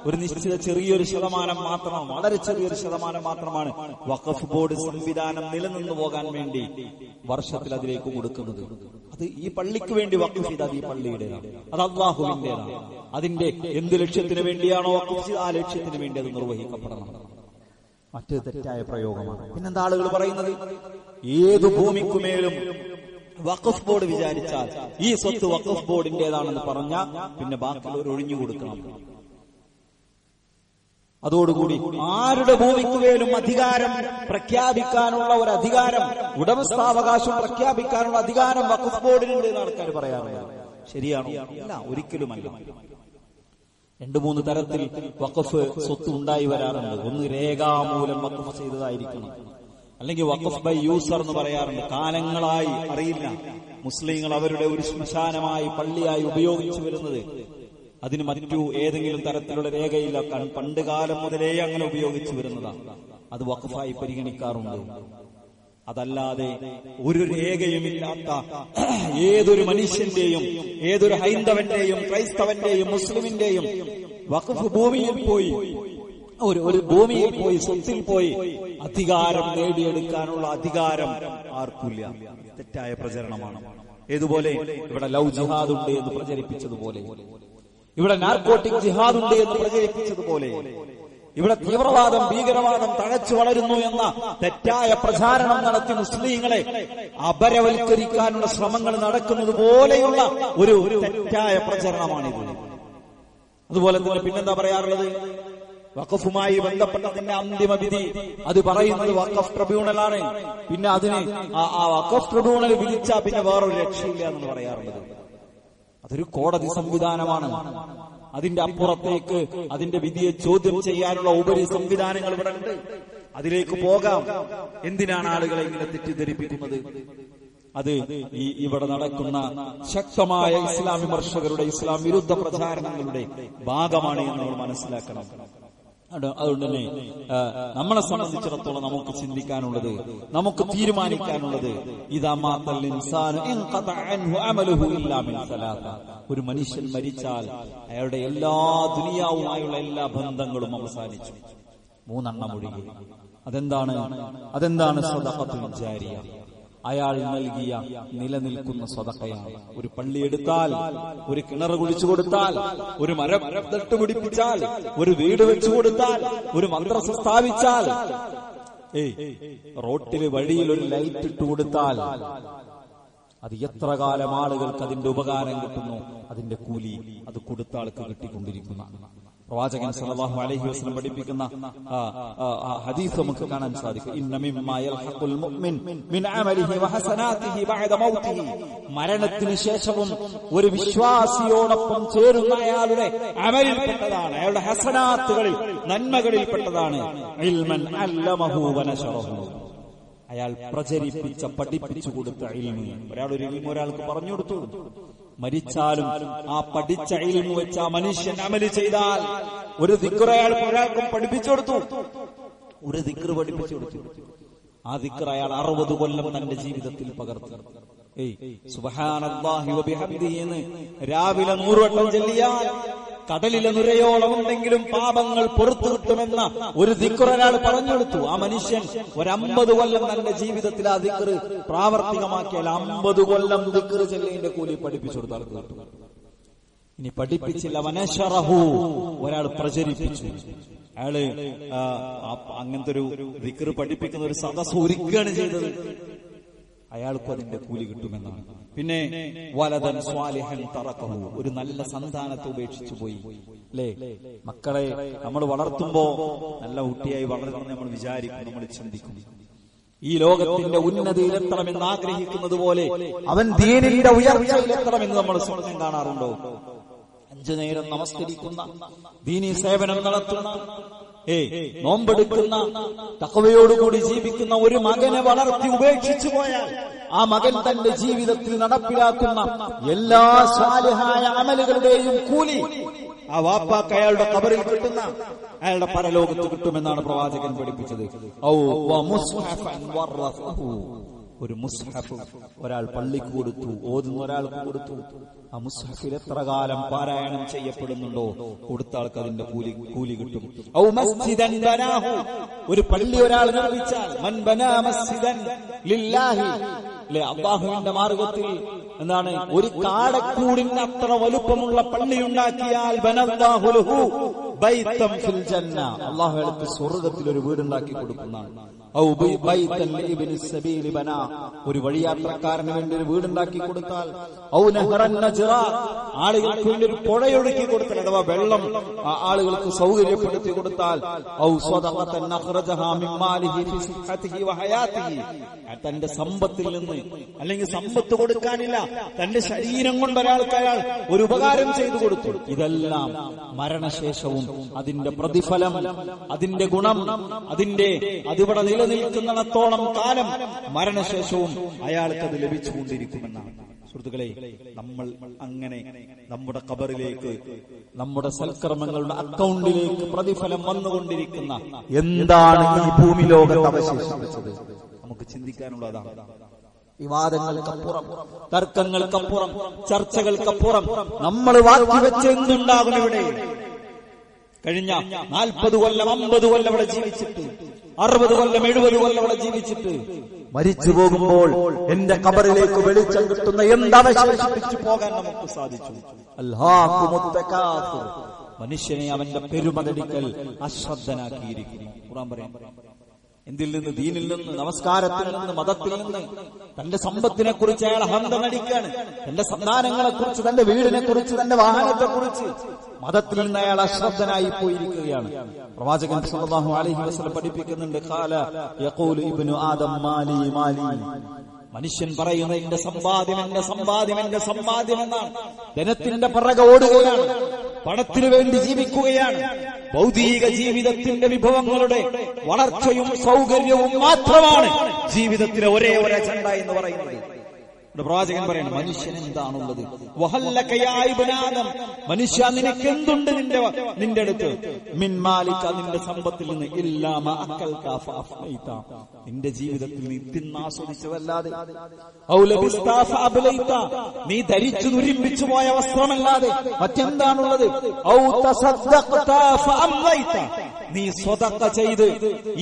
ഒരു നിശ്ചിത ചെറിയൊരു ശതമാനം മാത്രമാണ്, വളരെ ചെറിയൊരു ശതമാനം മാത്രമാണ് വഖഫ് ബോർഡ് സംവിധാനം നിലനിന്നു പോകാൻ വേണ്ടി വർഷത്തിൽ അതിലേക്ക് കൊടുക്കുന്നത്. അത് ഈ പള്ളിക്ക് വേണ്ടി വഖഫ് ചെയ്ത് അത് ഈ പള്ളിയുടേതാണ്, അത് അല്ലാഹുവിന്റേതാണ്. അതിന്റെ എന്ത് ലക്ഷ്യത്തിന് വേണ്ടിയാണോ വഖഫ് ചെയ്ത് ആ ലക്ഷ്യത്തിന് വേണ്ടി അത് നിർവഹിക്കപ്പെടണം. മറ്റൊരു തെറ്റായ പ്രയോഗമാണ്. പിന്നെന്താ ആളുകൾ പറയുന്നത്? ഏതു ഭൂമിക്കുമേലും വഖഫ് ബോർഡ് വിചാരിച്ചാൽ ഈ സ്വത്ത് വഖഫ് ബോർഡിന്റേതാണെന്ന് പറഞ്ഞാൽ പിന്നെ ബാക്കിയുള്ളവർ ഒഴിഞ്ഞു കൊടുക്കണം. അതോടുകൂടി ആരുടെ ഭൂമിക്കുമേലും അധികാരം പ്രഖ്യാപിക്കാനുള്ള ഒരു അധികാരം, ഉടമസ്ഥാവകാശം പ്രഖ്യാപിക്കാനുള്ള അധികാരം വഖഫ് ബോർഡിനുണ്ട് എന്ന് ആൾക്കാർ പറയാറുണ്ട്. ശരിയാണോ? ഇല്ല, ഒരിക്കലുമല്ല. 2-3 തരത്തിൽ വഖഫ് സ്വത്ത് ഉണ്ടായി വരാറുണ്ട്. ഒന്ന് രേഖാമൂലം വഖഫ് ചെയ്തതായിരിക്കണം, അല്ലെങ്കിൽ വഖഫ് ബൈ യൂസർ എന്ന് പറയാറുണ്ട്. കാലങ്ങളായി അറിയില്ല മുസ്ലിങ്ങൾ അവരുടെ ഒരു ശ്മശാനമായി പള്ളിയായി ഉപയോഗിച്ചു വരുന്നത്, അതിന് മറ്റു ഏതെങ്കിലും തരത്തിലുള്ള രേഖയില്ല, പണ്ട് കാലം മുതലേ അങ്ങനെ ഉപയോഗിച്ചു വരുന്നതാണ്. അത് വഖഫായി പരിഗണിക്കാറുണ്ട്. അതല്ലാതെ ഒരു രേഖയുമില്ലാത്ത ഏതൊരു മനുഷ്യന്റെയും ഏതൊരു ഹൈന്ദവന്റെയും ക്രൈസ്തവന്റെയും മുസ്ലിമിന്റെയും വഖഫ് ഭൂമിയിൽ പോയി ഒരു ഭൂമിയിൽ പോയി സ്വത്തിൽ പോയി അധികാരം നേടിയെടുക്കാനുള്ള അധികാരം ആർക്കില്ല. തെറ്റായ പ്രചരണമാണ്. ഏതുപോലെ ഇവിടെ ലവ് ജിഹാദ് ഉണ്ട് എന്ന് പ്രചരിപ്പിച്ചതുപോലെ, ഇവിടെ നാർക്കോട്ടിക് ജിഹാദ് ഉണ്ട് എന്ന് പ്രചരിപ്പിച്ചതുപോലെ, ഇവിടെ തീവ്രവാദം ഭീകരവാദം തഴച്ചു വളരുന്നു എന്ന തെറ്റായ പ്രചാരണം നടത്തി മുസ്ലിങ്ങളെ അപരവൽക്കരിക്കാനുള്ള ശ്രമങ്ങൾ നടക്കുന്നത് പോലെയുള്ള ഒരു തെറ്റായ പ്രചരണമാണിത്. അതുപോലെ തന്നെ പിന്നെന്താ പറയാറുള്ളത്? വഖഫുമായി ബന്ധപ്പെട്ടതിന്റെ അന്തിമ വിധി അത് പറയുന്നത് വഖഫ് ട്രിബ്യൂണലാണ്. പിന്നെ അതിന് ആ വഖഫ് ട്രിബ്യൂണൽ വിധിച്ചാൽ പിന്നെ വേറൊരു രക്ഷയില്ല എന്ന് പറയാറുള്ളത്. അതൊരു കോടതി സംവിധാനമാണ്. അതിന്റെ അപ്പുറത്തേക്ക് അതിന്റെ വിധിയെ ചോദ്യം ചെയ്യാനുള്ള ഉപരി സംവിധാനങ്ങൾ ഇവിടെ ഉണ്ട്. അതിലേക്ക് പോകാം. എന്തിനാണ് ആളുകളെ ഇങ്ങനെ തെറ്റിദ്ധരിപ്പിക്കുന്നത്? അത് ഇവിടെ നടക്കുന്ന ശക്തമായ ഇസ്ലാം വിമർശകരുടെ ഇസ്ലാം വിരുദ്ധ പ്രചാരണങ്ങളുടെ ഭാഗമാണ് എന്ന് നമ്മൾ മനസ്സിലാക്കണം. അതുകൊണ്ട് തന്നെ നമ്മളെ സംബന്ധിച്ചിടത്തോളം നമുക്ക് ചിന്തിക്കാനുള്ളത്, നമുക്ക് തീരുമാനിക്കാനുള്ളത്, ഒരു മനുഷ്യൻ മരിച്ചാൽ അയാളുടെ എല്ലാ ദുനിയാവുമായുള്ള എല്ലാ ബന്ധങ്ങളും അവസാനിച്ചു. 3 എണ്ണം ഒഴികെ. അതെന്താണ് സദഖത്തുൽ ജാരിയ? അയാൾ നൽകിയ നിലനിൽക്കുന്ന സ്വതക്കയാണ്. ഒരു പള്ളി എടുത്താൽ, ഒരു കിണർ കുഴിച്ചു കൊടുത്താൽ, ഒരു മരം നട്ടുപിടിപ്പിച്ചാൽ, ഒരു വീട് വെച്ചു കൊടുത്താൽ, ഒരു മദ്രസ സ്ഥാപിച്ചാൽ, റോട്ടില് വഴിയിൽ ഒരു ലൈറ്റ് ഇട്ട് കൊടുത്താൽ അത് എത്ര കാലം ആളുകൾക്ക് അതിന്റെ ഉപകാരം കിട്ടുന്നു, അതിന്റെ കൂലി അത് കൊടുത്ത ആൾക്ക് കിട്ടിക്കൊണ്ടിരിക്കുന്ന പ്രവാചകൻ സല്ലല്ലാഹു അലൈഹി വസല്ലം പഠിപ്പിക്കുന്ന ഹദീസ് നമുക്ക് കാണാൻ സാധിക്കും. ഇന്ന മിമ്മാ യൽഹഖുൽ മുഅ്മിൻ മിൻ അമലിഹി വഹസനാതിഹി ബഅദ മൗതിഹി. മരണത്തിന് ശേഷവും ഒരു വിശ്വാസിയോടൊപ്പം ചേരുന്ന അയാളുടെ അമലിൽപ്പെട്ടതാണ്, അയാളുടെ ഹസനാത്തുകളിൽ നന്മകളിൽപ്പെട്ടതാണ് ഇൽമൻ അല്ലമഹു വനശറഹു. അയാൾ പ്രചരിപ്പിച്ച പഠിപ്പിച്ചു കൊടുത്ത ഇൽമ്. ഒരാളൊരു ഇൽമ് ഒരാൾക്ക് പറഞ്ഞു കൊടുത്തു, മരിച്ചാലും ആ പഠിച്ച ഇൽമു വെച്ച് ആ മനുഷ്യൻ അമല് ചെയ്താൽ ഒരു ദിക്ർ അയാൾ ഒരാൾക്കും പഠിപ്പിച്ചു കൊടുത്തു, ഒരു ദിക്ർ പഠിപ്പിച്ചു കൊടുത്തു. ആ ദിക്ർ അയാൾ 60 കൊല്ലം തന്റെ ജീവിതത്തിൽ പകർത്തി. സുബ്ഹാനല്ലാഹി വബിഹംദിഹി എന്ന് രാവിലെ 100 വട്ടം ചൊല്ലിയാൽ കടലിലെ നുരയോളം ഉണ്ടെങ്കിലും പാപങ്ങൾ പുറത്തു കിട്ടുമെന്ന ഒരു ദിക്ർ ഒരാൾ പറഞ്ഞു കൊടുത്തു. ആ മനുഷ്യൻ 50 കൊല്ലം തന്റെ ജീവിതത്തിൽ ആ ദിക്ർ പ്രാവർത്തികമാക്കിയാൽ 50 കൊല്ലം ദിക്ർ ചൊല്ലിന്റെ കൂലി പഠിപ്പിച്ചു കൊടുത്ത ആൾക്ക് കിട്ടും. ഇനി പഠിപ്പിച്ചില്ല, വനശറഹു, ഒരാൾ പ്രചരിപ്പിച്ചു. അയാള് അങ്ങനത്തെ ഒരു ദിക്ർ പഠിപ്പിക്കുന്ന ഒരു സദസ് ഒരുക്കുകയാണ് ചെയ്തത്, അയാൾക്കും അതിന്റെ കൂലി കിട്ടുമെന്നാണ്. പിന്നെ വലദൻ സ്വാലിഹൻ തറക്കഹു, ഒരു നല്ല സന്താനത്തെ ഉപേക്ഷിച്ചു പോയി. അല്ലേ, മക്കളെ നമ്മൾ വളർത്തുമ്പോ നല്ല കുട്ടിയായി വളർന്ന് നമ്മൾ വിചാരിക്കും, നമ്മൾ ചിന്തിക്കും, ഈ ലോകത്തിന്റെ ഉന്നതിയിലെത്തണമെന്ന് ആഗ്രഹിക്കുന്നത് പോലെ അവൻ ദീനിന്റെ ഉയർച്ചയിലെത്തണമെന്ന് നമ്മൾ സ്വപ്നം കാണാറുണ്ടോ? 5 നേരം നമസ്കരിക്കുന്ന, ദീനീ സേവനം നടത്തുന്ന, നോമ്പെടുക്കുന്ന, തഖ്വയോടുകൂടി ജീവിക്കുന്ന ഒരു മകനെ വളർത്തി ഉപേക്ഷിച്ചു പോയാൽ ആ മകൻ തന്റെ ജീവിതത്തിൽ നടപ്പിലാക്കുന്ന എല്ലാ സാലിഹായ അമലുകളുടെയും കൂലി ആ വാപ്പാക്ക് അയാളുടെ ഖബറിൽ കിട്ടുന്ന, അയാളുടെ പരലോകത്ത് കിട്ടുമെന്നാണ് പ്രവാചകൻ പഠിപ്പിച്ചത്. ഒരു മുസ്ഹഫ് ഒരാൾ പള്ളിക്ക് കൊടുത്തു, ഓതുന്ന ഒരാൾക്ക് കൊടുത്തു. ആ മുസ്ഹഫിൽ എത്ര കാലം പാരായണം ചെയ്യപ്പെടുന്നുണ്ടോ കൊടുത്ത ആൾക്ക് അതിന്റെ കൂലി കിട്ടും. ഔ മസ്ജിദൻ ബനാഹു, ഒരു പള്ളി ഒരാൾ നിർമ്മിച്ചാൽ, മൻ ബനാ മസ്ജിദൻ ലില്ലാഹി, അല്ലാഹുവിന്റെ മാർഗത്തിൽ എന്താണ്, ഒരു കാടക്കൂടിന് അത്ര വലുപ്പമുള്ള പള്ളി ഉണ്ടാക്കിയാൽ ബനല്ലാഹു ലഹു ബൈതൻ ഫിൽ ജന്ന, അല്ലാഹു അയാൾക്ക് സ്വർഗ്ഗത്തിൽ ഒരു വീടുണ്ടാക്കി കൊടുക്കുന്നതാണ്. ഔ ബൈതൻ ലിബ്നി സബീലി ബനാ, ഒരു വഴിയാത്രക്കാരന് വേണ്ടി ഒരു വീടുണ്ടാക്കി കൊടുത്താൽ, ഔ നഹറൻ നജ്റ, ആളുകൾക്ക് വേണ്ടി ഒരു പുഴയൊഴുക്കി കൊടുത്താൽ, അഥവാ വെള്ളം ആളുകൾക്ക് സൗകര്യപ്പെടുത്തി കൊടുത്താൽ, ഔ സ്വദഖതൻ നഖറജഹാ മിൻ മാലിഹി ഫി സിഹ്ഹതിഹി വഹയാതിഹി, തന്റെ സമ്പത്തിൽ നിന്ന്, അല്ലെങ്കിൽ സമ്പത്ത് കൊടുക്കാനില്ല, തന്റെ ശരീരം കൊണ്ട് ഒരാൾക്ക് അയാൾ ഒരു ഉപകാരം ചെയ്തു കൊടുത്തു. ഇതെല്ലാം മരണശേഷവും അതിന്റെ പ്രതിഫലം, അതിന്റെ ഗുണം, അതിവിടെ നിലനിൽക്കുന്നിടത്തോളം കാലം മരണശേഷവും അയാൾക്കത് ലഭിച്ചുകൊണ്ടിരിക്കുമെന്നാണ്. സുഹൃത്തുക്കളെ, നമ്മൾ അങ്ങനെ നമ്മുടെ ഖബറിലേക്ക്, നമ്മുടെ സൽക്കർമ്മങ്ങളുടെ അക്കൗണ്ടിലേക്ക് പ്രതിഫലം വന്നുകൊണ്ടിരിക്കുന്ന എന്താണ് ഈ ഭൂമി ലോകത്ത് അവശേഷിപ്പിച്ചത്? നമുക്ക് ചിന്തിക്കാനുള്ളതാണ്. വിവാദങ്ങൾക്കപ്പുറം, തർക്കങ്ങൾക്കപ്പുറം, ചർച്ചകൾക്കപ്പുറം നമ്മൾ ബാക്കി വെച്ച് എന്തുണ്ടാകും ഇവിടെ? കഴിഞ്ഞ 40 കൊല്ലം 50 കൊല്ലം ഇവിടെ ജീവിച്ചിട്ട്, 60 കൊല്ലം 70 കൊല്ലം ഇവിടെ ജീവിച്ചിട്ട് മരിച്ചു പോകുമ്പോൾ എന്റെ ഖബറിലേക്ക് വെളിച്ചം കിട്ടുന്ന എന്തവശേഷിപ്പിച്ചു പോകാൻ നമുക്ക് സാധിച്ചു? അൽഹാഖുമുത്തകാസുർ, മനുഷ്യനെ അവന്റെ പെരുമതടിക്കൽ അശ്രദ്ധനാക്കിയിരിക്കുന്നു. ഖുർആൻ പറയാം, എന്തിൽ നിന്ന്? ദീനിൽ നിന്ന്, നമസ്കാരത്തിൽ നിന്ന്, മതത്തിൽ നിന്ന്. തന്റെ സമ്പത്തിനെ കുറിച്ച് അയാൾ അഹന്ത നടിക്കാണ്, തന്റെ സന്താനങ്ങളെ കുറിച്ച്, തന്റെ വീടിനെ കുറിച്ച്, തന്റെ വാഹനത്തെ കുറിച്ച്. മതത്തിൽ നിന്ന് അയാൾ അശ്രദ്ധനായി പോയിരിക്കുകയാണ്. പ്രവാചകൻ സല്ലല്ലാഹു അലൈഹി വസല്ലം പഠിപ്പിക്കുന്നുണ്ട്, ഖാല യഖൂലു ഇബ്നു ആദം മാലി മാലി, മനുഷ്യൻ പറയുന്ന എന്റെ സമ്പാദ്യം, എന്റെ സമ്പാദ്യം, എന്റെ സമ്പാദ്യം എന്നാണ്. ധനത്തിന്റെ പിറകെ ഓടുകയാണ്, പണത്തിനു വേണ്ടി ജീവിക്കുകയാണ്. ഭൗതിക ജീവിതത്തിന്റെ വിഭവങ്ങളുടെ വളർച്ചയും സൗകര്യവും മാത്രമാണ് ജീവിതത്തിലെ ഒരേ ഒരു അജണ്ട എന്ന് പറയുന്നത്. പ്രവാചകൻ പറയണം, മനുഷ്യൻ എന്താണുള്ളത്? മനുഷ്യ, നിനക്ക് എന്തുണ്ട് നിന്റെ അടുത്ത്? മിൻ മാലിക, നിന്റെ സമ്പത്തിൽ നിന്ന്, ഇല്ലാ മാ അക്കൽത ഫഅഫ്നൈത, നിന്റെ ജീവിതത്തിൽ നീ തിന്നാസ്വദിച്ചതല്ലാതെ, ഔ ലബിസ്ത ഫഅബ്ലൈത, നീ ധരിച്ചു നുരിമ്പിച്ചു പോയ വസ്ത്രമല്ലാതെ മറ്റെന്താണുള്ളത്? ഔ തസദ്ദഖത ഫഅംലൈത, നീ സ്വതക്ക ചെയ്ത്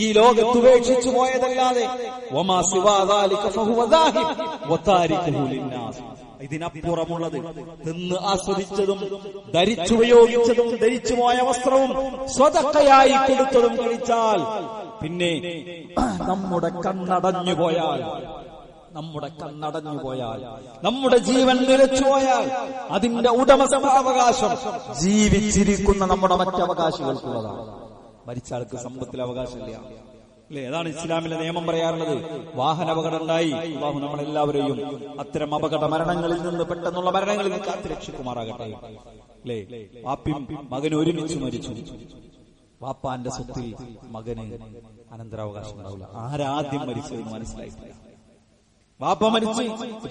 ഈ ലോകത്ത് ഉപേക്ഷിച്ചു പോയതല്ലാതെ, വമാ സിവാ ദാലിക ഫഹുവ ദാഹിബ് വതാരിഖുഹു ലിന്നാസ്, ഇതിനപ്പുറമുള്ളത് തിന്ന് ആസ്വദിച്ചതും ധരിച്ചുപയോഗിച്ചതും ധരിച്ചുപോയ വസ്ത്രവും സ്വതക്കയായി കൊടുത്തതും കഴിച്ചാൽ, പിന്നെ നമ്മുടെ കണ്ണടഞ്ഞു പോയാൽ, നമ്മുടെ കണ്ണടഞ്ഞു പോയാൽ, നമ്മുടെ ജീവൻ നിലച്ചുപോയാൽ അതിന്റെ ഉടമസ്ഥാവകാശം ജീവിച്ചിരിക്കുന്ന നമ്മുടെ മറ്റവകാശികൾക്കുള്ളതാണ്. മരിച്ച ആൾക്ക് സമ്പത്തിൽ അവകാശമില്ല അല്ലെ? അതാണ് ഇസ്ലാമിലെ നിയമം പറയാറുള്ളത്. വാഹന അപകടം ഉണ്ടായി, അല്ലാഹു നമ്മളെല്ലാവരെയും അത്തരം അപകട മരണങ്ങളിൽ നിന്ന്, പെട്ടെന്നുള്ള മരണങ്ങളിൽ നിന്ന് കാത്തുരക്ഷിക്കുമാറാകട്ടെ അല്ലേ? വാപ്പിയും മകനും ഒരുമിച്ച് മരിച്ചു. വാപ്പാന്റെ സ്വത്തിൽ മകന് അനന്തരാവകാശം ഉണ്ടാവില്ല. ആരാദ്യം മരിച്ചതെന്ന് മനസ്സിലായിട്ടില്ല. വാപ്പ മരിച്ച്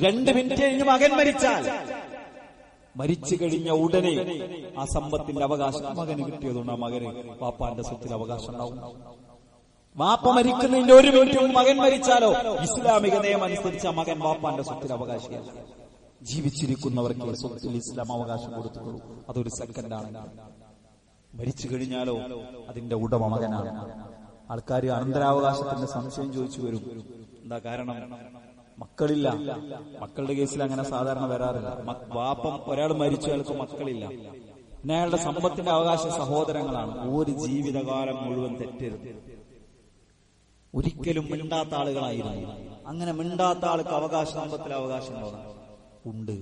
2 മിനിറ്റ് കഴിഞ്ഞ് മകൻ മരിച്ചാൽ മരിച്ചു കഴിഞ്ഞ ഉടനെ ആ സമ്പത്തിന്റെ അവകാശം മകന് കിട്ടിയതുകൊണ്ട് ആ മകന് വാപ്പാന്റെ സ്വത്തിൽ അവകാശം ഉണ്ടാവും. വാപ്പ മരിക്കുന്നതിന്റെ 1 മിനിറ്റും മകൻ മരിച്ചാലോ ഇസ്ലാമിക നിയമം അനുസരിച്ച് ആ മകൻ വാപ്പാന്റെ സ്വത്തിൽ അവകാശിയല്ല. ജീവിച്ചിരിക്കുന്നവർക്ക് സ്വത്തിൽ ഇസ്ലാം അവകാശം കൊടുത്തിട്ടുള്ളൂ. അതൊരു സെക്കൻഡാണ്. മരിച്ചു കഴിഞ്ഞാലോ അതിന്റെ ഉടമ മകനാണ്. ആൾക്കാർ അനന്തരാവകാശത്തിന്റെ സംശയം ചോദിച്ചു വരും. എന്താ കാരണം? മക്കളില്ല. മക്കളുടെ കേസിൽ അങ്ങനെ സാധാരണ വരാറില്ല. വാപ്പം ഒരാൾ മരിച്ചു, അയാൾക്ക് മക്കളില്ല. പിന്നെ അയാളുടെ സമ്പത്തിന്റെ അവകാശം സഹോദരങ്ങളാണ്. ഒരു ജീവിതകാലം മുഴുവൻ തെറ്റരുത്. ഒരിക്കലും മിണ്ടാത്ത ആളുകളായിരുന്നു. അങ്ങനെ മിണ്ടാത്ത ആൾക്ക് അവകാശം, സമ്പത്തിലെ അവകാശം ഉണ്ട്.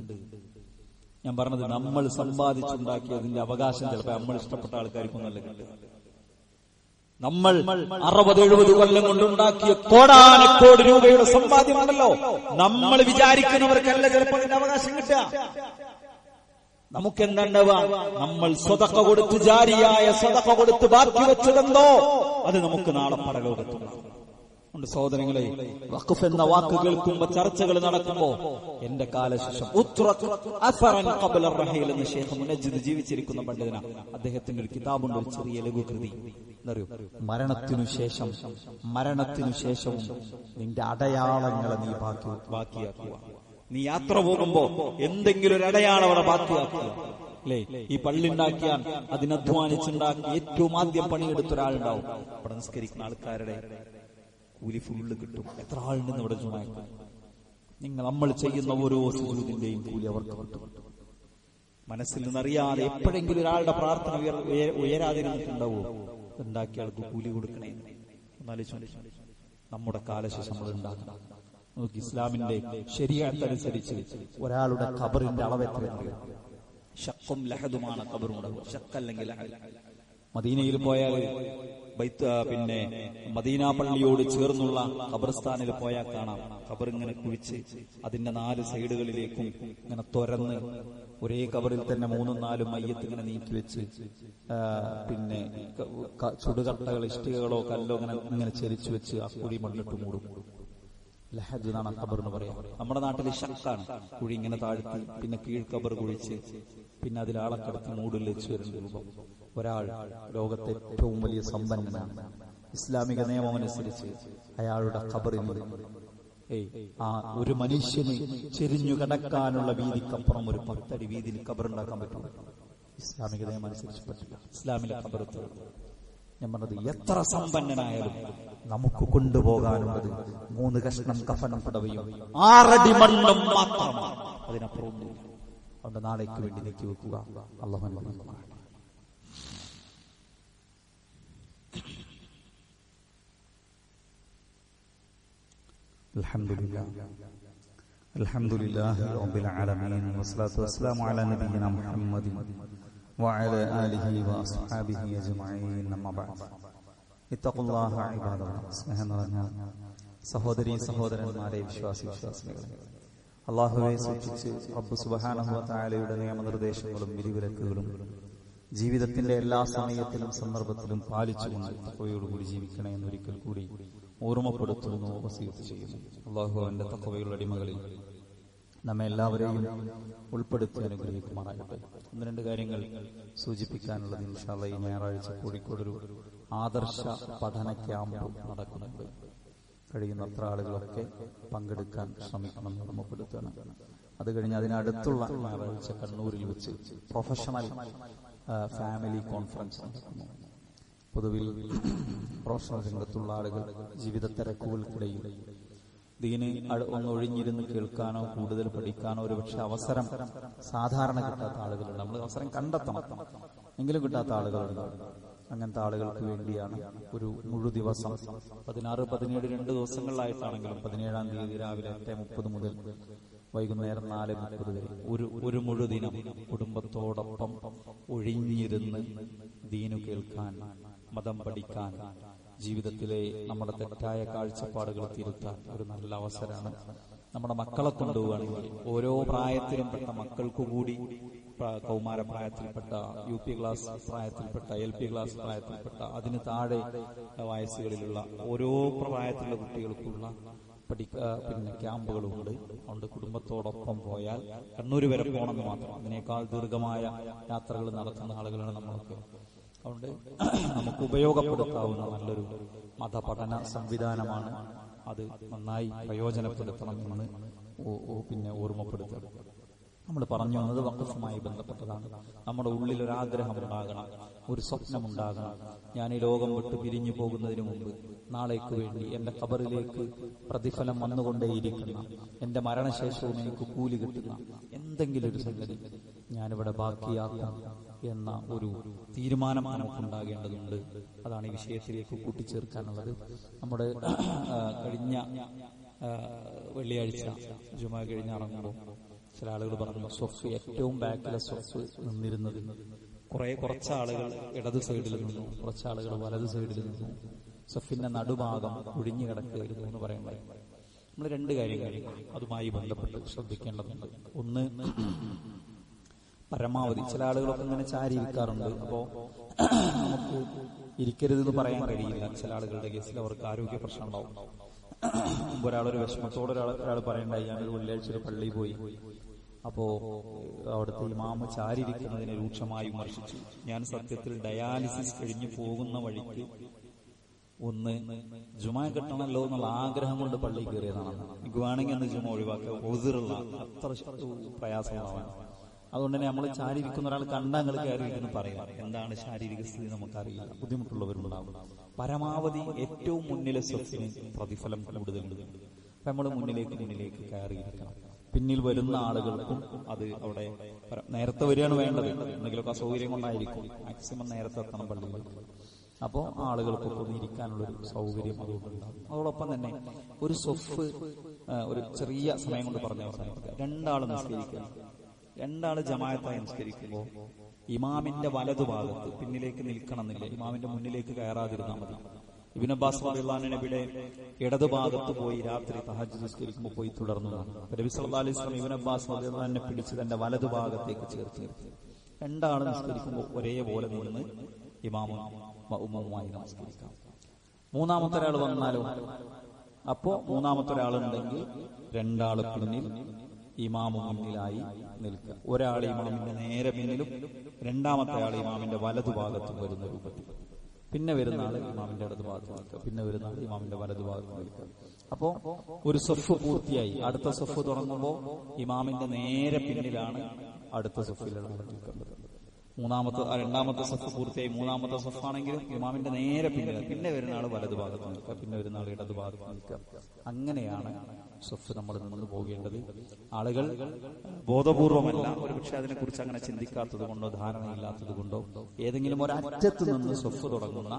ഞാൻ പറഞ്ഞത്, നമ്മൾ സമ്പാദിച്ചുണ്ടാക്കിയതിന്റെ അവകാശം ചിലപ്പോൾ നമ്മൾ ഇഷ്ടപ്പെട്ട ആൾക്കാർക്കൊന്നല്ല കിട്ടുക. നമ്മൾ 60-70 കൊല്ലം കൊണ്ടുണ്ടാക്കിയ കോടാനക്കോടി രൂപയുടെ സമ്പാദ്യമാണല്ലോ, നമ്മൾ വിചാരിക്കുന്നവർക്കല്ല ചിലപ്പോൾ അതിന്റെ അവകാശം കിട്ടുക. നമുക്കെന്താണ്ടാവുക? നമ്മൾ സ്വതക്ക കൊടുത്ത്, ജാരിയായ സ്വതക്ക കൊടുത്ത് ബാക്കി വെച്ചതെന്തോ അത് നമുക്ക് നാളെ പരലോകത്തുണ്ടാകും. ഉണ്ട് സഹോദരങ്ങളെ, വഖഫ് എന്ന വാക്ക് കേൾക്കുമ്പോ, ചർച്ചകൾ നടക്കുമ്പോ എന്റെ കാലശേഷം എന്ന് ശൈഖ് മുനജ്ജിദ് ജീവിച്ചിരിക്കുന്ന പണ്ഡിതനാണ്. അദ്ദേഹത്തിന്റെ ഒരു കിതാബുണ്ട്, ഒരു ചെറിയ ലഘുകൃതി. എന്നറിയോ? മരണത്തിനു ശേഷവും നിന്റെ അടയാളങ്ങളെ നീ ബാക്കിയാക്കുക. നീ യാത്ര പോകുമ്പോ എന്തെങ്കിലും ഒരു അടയാളം അവിടെ ബാക്കിയാക്കുക അല്ലേ? ഈ പള്ളി ഉണ്ടാക്കിയാൽ അതിനധ്വാനിച്ചുണ്ടാക്കി ഏറ്റവും ആദ്യം പണിയെടുത്തൊരാളുണ്ടാവും. അവിടെ നിസ്കരിക്കുന്ന ആൾക്കാരുടെ കൂലി ഫുള്ള് കിട്ടും. എത്ര ആളുണ്ടെന്ന് ഇവിടെ ചുമക്കും. നമ്മൾ ചെയ്യുന്ന ഓരോ സുജൂദിന്റെയും കൂലി അവർക്ക് കിട്ടും. മനസ്സിൽ നിന്നറിയാതെ എപ്പോഴെങ്കിലും ഒരാളുടെ പ്രാർത്ഥന ഉയരാതിരുന്നിട്ടുണ്ടാവോ? ഉണ്ടാക്കിയ ആൾക്ക് കൂലി കൊടുക്കണേ. എന്നാലോചിച്ചു, നമ്മുടെ കാലശേഷം നമ്മൾ ഉണ്ടാക്കണം. നമുക്ക് ഇസ്ലാമിന്റെ ശരീഅത്തനുസരിച്ച് ഒരാളുടെ ഖബറിന്റെ അളവ് എത്രയാണ്? ഷഖും ലഹദുമാണ് ഖബറുണ്ടാവുക. ഷഖല്ലെങ്കിൽ ലഹദ്. മദീനയിൽ പോയാൽ പിന്നെ മദീന പള്ളിയോട് ചേർന്നുള്ള ഖബർസ്ഥാനിൽ പോയാൽ കാണാം, ഖബർ ഇങ്ങനെ കുഴിച്ച് അതിന്റെ 4 സൈഡുകളിലേക്കും ഇങ്ങനെ തുറന്ന് ഒരേ ഖബറിൽ തന്നെ 3-4 മയ്യത്ത് ഇങ്ങനെ നീക്കി വെച്ച്, പിന്നെ ചുടുകട്ടകൾ, ഇഷ്ടികകളോ കല്ലോ ഇങ്ങനെ ചെരിച്ചു വെച്ച് ആ കുഴി മണ്ണിട്ട് മൂടും. ലഹദ് എന്നാണ് ഖബർ എന്ന് പറയാം. നമ്മുടെ നാട്ടിൽ ഷഖാണ്. കുഴി ഇങ്ങനെ താഴ്ത്തി പിന്നെ കീഴ് ഖബർ കുഴിച്ച് പിന്നെ അതിൽ ആളക്കടത്തി മൂടിൽ വെച്ച് വരുന്ന രൂപം. ഒരാൾ ലോകത്തെ ഏറ്റവും വലിയ സമ്പന്നനാണ്. ഇസ്ലാമിക നിയമം അനുസരിച്ച് അയാളുടെ ഖബറിന് ആ ഒരു മനുഷ്യന് ചെരിഞ്ഞു കിടക്കാനുള്ള വീതിക്കപ്പുറം ഒരു 10 അടി വീതിയിൽ ഖബറുണ്ടാക്കാൻ പറ്റും. ഇസ്ലാമിക നിയമം അനുസരിച്ച് പറ്റില്ല. ഇസ്ലാമിലെ ഖബറത്ത് ഞാൻ പറഞ്ഞത്, എത്ര സമ്പന്നനായാലും നമുക്ക് കൊണ്ടുപോകാനുള്ളത് 3 കഷ്ണം കഫനും പുടവയും 6 അടി മണ്ണും മാത്രമാണ്. അതിനപ്പുറം അതുകൊണ്ട് നാളേക്ക് വേണ്ടി നീക്കി വെക്കുക. അല്ലാഹു അനുഗ്രഹിക്കട്ടെ. അൽഹംദുലില്ലാഹി റബ്ബിൽ ആലമീൻ വസ്സലാത്തു വസ്സലാമു അലാ നബിയിനാ മുഹമ്മദിൻ വഅലാ ആലിഹി വഅസ്ഹാബിഹി അജ്മഈൻ. അമ്മാ ബഅദ്. ഇത്തഖുല്ലാഹ ഇബാദല്ലാഹ്. സ്നേഹം നിറഞ്ഞ സഹോദരീ സഹോദരന്മാരെ, വിശ്വാസികളെ, അല്ലാഹുവെ സൂക്ഷിച്ച് റബ്ബ് സുബ്ഹാനഹു വ തആലയുടെ നിയമനിർദ്ദേശങ്ങളും വിധിവിലക്കുകളും ജീവിതത്തിന്റെ എല്ലാ സമയത്തിലും സന്ദർഭത്തിലും പാലിച്ചുകൊണ്ട് തഖ്വയോടുകൂടി ജീവിക്കണേ എന്നൊരിക്കൽ കൂടി ഓർമ്മപ്പെടുത്തുന്നു, വസിയത്ത് ചെയ്യുന്നു. അല്ലാഹു അവന്റെ തഖ്വയുള്ള അടിമകളിൽ നമ്മെ എല്ലാവരെയും ഉൾപ്പെടുത്തി അനുഗ്രഹിക്കുമാറാകട്ടെ. 1-2 കാര്യങ്ങൾ സൂചിപ്പിക്കാനുള്ളത്. ഇൻഷാ അല്ലാഹ് ഈ ഞായറാഴ്ച കോഴിക്കോടൊരു ആദർശ പഠന ക്യാമ്പ് നടക്കുന്നുണ്ട്. കഴിയുന്നത്ര ആളുകളൊക്കെ പങ്കെടുക്കാൻ ശ്രമിക്കണമെന്ന് ഓർമ്മപ്പെടുത്തുകയാണ്. അത് കഴിഞ്ഞ് അതിനടുത്തുള്ള ഞായറാഴ്ച കണ്ണൂരിൽ വെച്ച് പ്രൊഫഷണൽ ഫാമിലി കോൺഫറൻസ് നടക്കുന്നു. പൊതുവിൽ പ്രൊഫഷണൽ രംഗത്തുള്ള ആളുകൾ ജീവിത തിരക്കുകൾക്കിടയിൽ ദീന് ഒന്ന് ഒഴിഞ്ഞിരുന്ന് കേൾക്കാനോ കൂടുതൽ പഠിക്കാനോ ഒരുപക്ഷെ അവസരം സാധാരണ കിട്ടാത്ത ആളുകളുണ്ട്. നമ്മൾ അവസരം കണ്ടെത്തണം, എങ്കിലും കിട്ടാത്ത ആളുകളുണ്ട്. അങ്ങനത്തെ ആളുകൾക്ക് വേണ്ടിയാണ് ഒരു മുഴു ദിവസം 16, 17 2 ദിവസങ്ങളിലായിട്ടാണെങ്കിലും 17-ാം തീയതി രാവിലെ 8:30 മുതൽ വൈകുന്നേരം 4:30 വരെ ഒരു മുഴുദിനം കുടുംബത്തോടൊപ്പം ഒഴിഞ്ഞിരുന്ന് ദീനു കേൾക്കാൻ, മതം പഠിക്കാൻ, ജീവിതത്തിലെ നമ്മുടെ തെറ്റായ കാഴ്ചപ്പാടുകൾ തിരുത്താൻ ഒരു നല്ല അവസരമാണ്. നമ്മുടെ മക്കളെ കൊണ്ടുപോവുകയാണെങ്കിൽ ഓരോ പ്രായത്തിലും പെട്ട മക്കൾക്കു കൂടി, കൗമാര പ്രായത്തിൽപ്പെട്ട, UP ക്ലാസ് പ്രായത്തിൽപ്പെട്ട, LP ക്ലാസ് പ്രായത്തിൽപ്പെട്ട, അതിന് താഴെ വയസ്സുകളിലുള്ള ഓരോ പ്രായത്തിലുള്ള കുട്ടികൾക്കുള്ള പിന്നെ ക്യാമ്പുകളുമുണ്ട്. അതുകൊണ്ട് കുടുംബത്തോടൊപ്പം പോയാൽ കണ്ണൂർ വരെ പോകണമെന്ന് മാത്രം, അതിനേക്കാൾ ദീർഘമായ യാത്രകൾ നടത്തുന്ന ആളുകളാണ് നമ്മളൊക്കെ. അതുകൊണ്ട് നമുക്ക് ഉപയോഗപ്പെടുത്താവുന്ന നല്ലൊരു മതപഠന സംവിധാനമാണ്. അത് നന്നായി പ്രയോജനപ്പെടുത്തണമെന്ന് പിന്നെ ഓർമ്മപ്പെടുത്തണം. നമ്മൾ പറഞ്ഞു വന്നത് വഖഫുമായി ബന്ധപ്പെട്ടതാണ്. നമ്മുടെ ഉള്ളിൽ ഒരാഗ്രഹം ഉണ്ടാകണം, ഒരു സ്വപ്നമുണ്ടാകണം. ഞാൻ ഈ ലോകം വിട്ട് പിരിഞ്ഞു പോകുന്നതിന് മുമ്പ് നാളേക്ക് വേണ്ടി, എന്റെ ഖബറിലേക്ക് പ്രതിഫലം വന്നുകൊണ്ടേയിരിക്കുന്ന, എന്റെ മരണശേഷവും എനിക്ക് കൂലി കിട്ടുന്ന എന്തെങ്കിലും ഒരു സംഗതി ഞാനിവിടെ ബാക്കിയാക്കാം എന്ന ഒരു തീരുമാനം നമുക്കുണ്ടാകേണ്ടതുണ്ട്. അതാണ് ഈ വിഷയത്തിലേക്ക് കൂട്ടിച്ചേർക്കാനുള്ളത്. നമ്മുടെ കഴിഞ്ഞ വെള്ളിയാഴ്ച ജുമാ കഴിഞ്ഞിറങ്ങുമ്പോൾ ചില ആളുകൾ പറഞ്ഞു, സ്വഫ് ഏറ്റവും ബാക്കിലെ സ്വഫ് നിന്നിരുന്നത് കുറച്ച് ആളുകൾ ഇടത് സൈഡിൽ നിന്നു, കുറച്ച് ആളുകൾ വലത് സൈഡിൽ നിന്നു, സ്വഫിന്റെ നടുഭാഗം ഒഴിഞ്ഞു കിടക്കുകയായിരുന്നു എന്ന് പറയുന്നത്. നമ്മൾ 2 കാര്യങ്ങൾ അതുമായി ബന്ധപ്പെട്ട് ശ്രദ്ധിക്കേണ്ടതുണ്ട്. ഒന്ന്, പരമാവധി ചില ആളുകളൊക്കെ ഇങ്ങനെ ചാരി ഇരിക്കാറുണ്ട്. അപ്പോ നമുക്ക് ഇരിക്കരുതെന്ന് പറയാൻ കഴിയില്ല. ചില ആളുകളുടെ കേസിൽ അവർക്ക് ആരോഗ്യ പ്രശ്നം ഉണ്ടാവും. ഒരാളൊരു വിഷമത്തോടെ ഒരാൾ പറയണ്ടായി, ഞാനൊരു വെള്ളിയാഴ്ച ഒരു പള്ളിയിൽ പോയി, അപ്പോ അവിടുത്തെ ഇമാമ് ചാരിയിരിക്കുന്നതിനെ രൂക്ഷമായി വിമർശിച്ചു. ഞാൻ സത്യത്തിൽ ഡയാലിസിസ് കഴിഞ്ഞു പോകുന്ന വഴിക്ക് ഒന്ന് ജുമാ കിട്ടണമല്ലോ എന്നുള്ള ആഗ്രഹം കൊണ്ട് പള്ളിയിൽ കയറിയതാണ്. എനിക്ക് വേണമെങ്കിൽ അന്ന് ജുമ ഒഴിവാക്കുക, ഒതിറുള്ള അത്ര പ്രയാസമാവാൻ. അതുകൊണ്ട് തന്നെ നമ്മൾ ചാരിയിരിക്കുന്ന ഒരാൾ കണ്ടാൽ കയറിയിരിക്കുന്നു പറയാം. എന്താണ് ശാരീരിക സ്ഥിതി നമുക്കറിയില്ല, ബുദ്ധിമുട്ടുള്ളവരുണ്ടാവും. പരമാവധി ഏറ്റവും മുന്നിലെ സ്വത്തിന് പ്രതിഫലം കൂടുതലുണ്ട്. അപ്പൊ നമ്മൾ മുന്നിലേക്ക് കയറിയിരിക്കണം. പിന്നിൽ വരുന്ന ആളുകൾക്കും അത് അവിടെ നേരത്തെ വരികയാണ് വേണ്ടത്. എന്തെങ്കിലുമൊക്കെ അസൗകര്യം കൊണ്ടായിരിക്കും. മാക്സിമം നേരത്തെ എത്തണം പള്ളിയിൽ. അപ്പോൾ ആളുകൾക്കൊക്കെ ഒന്ന് ഇരിക്കാനുള്ളൊരു സൗകര്യം അതുകൊണ്ടുണ്ടാകും. അതോടൊപ്പം തന്നെ ഒരു സ്വഫ് ഒരു ചെറിയ സമയം കൊണ്ട് പറഞ്ഞു അവസാനിപ്പിക്കുക. 2 ആൾ നിസ്കരിക്കുക. 2 ആൾ ജമാഅത്തായി നിസ്കരിക്കുമ്പോൾ ഇമാമിന്റെ വലതുഭാഗത്ത്, പിന്നിലേക്ക് നിൽക്കണമെന്നില്ല, ഇമാമിന്റെ മുന്നിലേക്ക് കയറാതിരുന്നാൽ മതി. ഇബ്നു അബ്ബാസ് റളിയല്ലാഹു അൻഹു നബിയുടെ ഇടതുഭാഗത്ത് പോയി രാത്രി തഹജ്ജുദ് നിസ്കരിക്കുമ്പോൾ പോയി തുടർന്നതാണ്. നബി സല്ലല്ലാഹു അലൈഹി വസല്ലം ഇബ്നു അബ്ബാസ് റളിയല്ലാഹു അൻഹു പിടിച്ച് തന്റെ വലതുഭാഗത്തേക്ക് ചേർത്ത് നിർത്തി. 2 ആൾ നിസ്കരിക്കുമ്പോൾ ഒരേപോലെ നിന്ന് ഇമാമും മഅ്മൂമുമായി നമസ്കരിക്കാം. 3ാമത്തെ ഒരാൾ വന്നാലോ, അപ്പോ 3ാമത്തെ ഒരാളുണ്ടെങ്കിൽ 2 ആൾ പിന്നിൽ, ഇമാമു മുന്നിലായി നിൽക്കുക. ഒരാൾ ഇമാമിന്റെ നേരെ പിന്നിലും 2ാമത്തെ ആൾ ഇമാമിന്റെ വലതുഭാഗത്തും വരുന്ന രൂപത്തിൽ. പിന്നെ വരുന്ന ആൾ ഇമാമിന്റെ ഇടതുഭാഗത്ത് നിൽക്കുക, പിന്നെ വരുന്ന ആൾ ഇമാമിന്റെ വലതുഭാഗത്ത് നിൽക്കുക. അപ്പോ ഒരു സഫ് പൂർത്തിയായി. അടുത്ത സഫ് തുടങ്ങുമ്പോൾ ഇമാമിന്റെ നേരെ പിന്നിലാണ് അടുത്ത സഫിലുള്ള നിൽക്കേണ്ടത്. 2ാമത്തെ സഫ് പൂർത്തിയായി. 3ാമത്തെ സഫാണെങ്കിലും ഇമാമിന്റെ നേരെ പിന്നെ വരുന്ന ആൾ വലതുഭാഗത്ത് നിൽക്കുക, പിന്നെ വരുന്ന ആൾ ഇടതുഭാഗത്ത് നിൽക്കുക. അങ്ങനെയാണ് സഫ് നമ്മൾ നിന്ന് പോകേണ്ടത്. ആളുകൾ ബോധപൂർവമല്ല, ഒരുപക്ഷെ അതിനെക്കുറിച്ച് അങ്ങനെ ചിന്തിക്കാത്തത് കൊണ്ടോ ധാരണയില്ലാത്തത് കൊണ്ടോ ഏതെങ്കിലും ഒരറ്റത്ത് നിന്ന് സഫ് തുടങ്ങുന്ന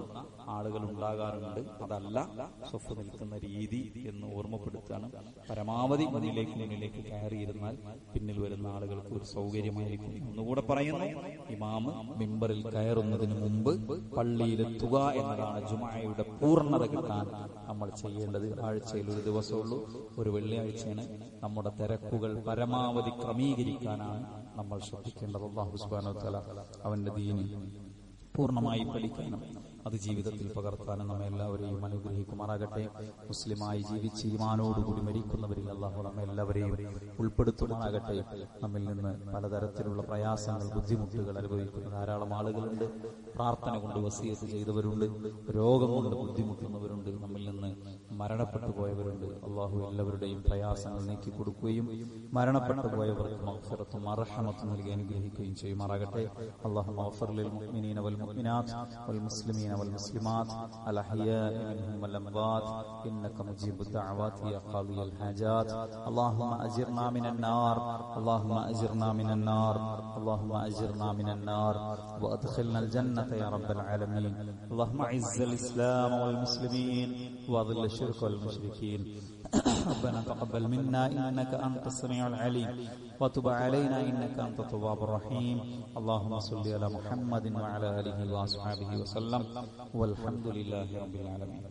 ആളുകൾ ഉണ്ടാകാറുണ്ട്. അതല്ല സഫ് നിൽക്കുന്ന രീതി എന്ന് ഓർമ്മപ്പെടുത്താണ്. പരമാവധി മുന്നിലേക്ക് കയറിയിരുന്നാൽ പിന്നിൽ വരുന്ന ആളുകൾക്ക് ഒരു സൗകര്യമായിരിക്കും. ഒന്നുകൂടെ പറയുന്നു, ഇമാമ് മിമ്പറിൽ കയറുന്നതിന് മുമ്പ് പള്ളിയിലെത്തുക എന്നതാണ് ജുമുഅയുടെ പൂർണ്ണത കിട്ടാൻ നമ്മൾ ചെയ്യേണ്ടത്. ആഴ്ചയിൽ ഒരു ദിവസമുള്ളൂ, ഒരു വെള്ളിയാഴ്ചയാണ്. നമ്മുടെ തിരക്കുകൾ പരമാവധി ക്രമീകരിക്കാനാണ് നമ്മൾ ശ്രദ്ധിക്കേണ്ടത്. അല്ലാഹു സുബ്ഹാനഹു വ തആല അവന്റെ ദീന് പൂർണ്ണമായി പഠിക്കാനും അത് ജീവിതത്തിൽ പകർത്താനും നമ്മെ എല്ലാവരെയും അനുഗ്രഹിക്കുമാറാകട്ടെ. മുസ്ലിമായി ജീവിച്ച് ഈമാനോടുകൂടി മരിക്കുന്നവരിൽ അല്ലാഹു നമ്മെ എല്ലാവരെയും ഉൾപ്പെടുത്തുമാറാകട്ടെ. നമ്മിൽ നിന്ന് പലതരത്തിലുള്ള പ്രയാസങ്ങൾ, ബുദ്ധിമുട്ടുകൾ അനുഭവിക്കുന്ന ധാരാളം ആളുകളുണ്ട്. പ്രാർത്ഥന കൊണ്ട് വസിയത്ത് ചെയ്തവരുണ്ട്, രോഗം കൊണ്ട് ബുദ്ധിമുട്ടുന്നവരുണ്ട്, നമ്മിൽ നിന്ന് മരണപ്പെട്ടു പോയവരുണ്ട്. അല്ലാഹു എല്ലാവരുടെയും പ്രയാസങ്ങൾ നീക്കി കൊടുക്കുകയും മരണപ്പെട്ടു പോയവർക്ക് മഗ്ഫിറത്തും അർഹമത്തും നൽകി അനുഗ്രഹിക്കുകയും ചെയ്യുമാറാകട്ടെ. അല്ലാഹു ഗഫർ ലിൽ മുഅ്മിനീന വൽ മുഅ്മിനാത്ത് വൽ മുസ്ലിമീന والمسلمات الأحياء منهم والأموات إنك مجيب الدعوات يا قاضي الحاجات اللهم أجرنا من النار اللهم أجرنا من النار اللهم أجرنا من النار وأدخلنا الجنة يا رب العالمين اللهم أعز الإسلام والمسلمين وأذل الشرك والمشركين ربنا تقبل منا إنك أنت السميع العليم وتب علينا إنك أنت التواب الرحيم اللهم صل على محمد وعلى آله وأصحابه وسلم والحمد لله رب العالمين.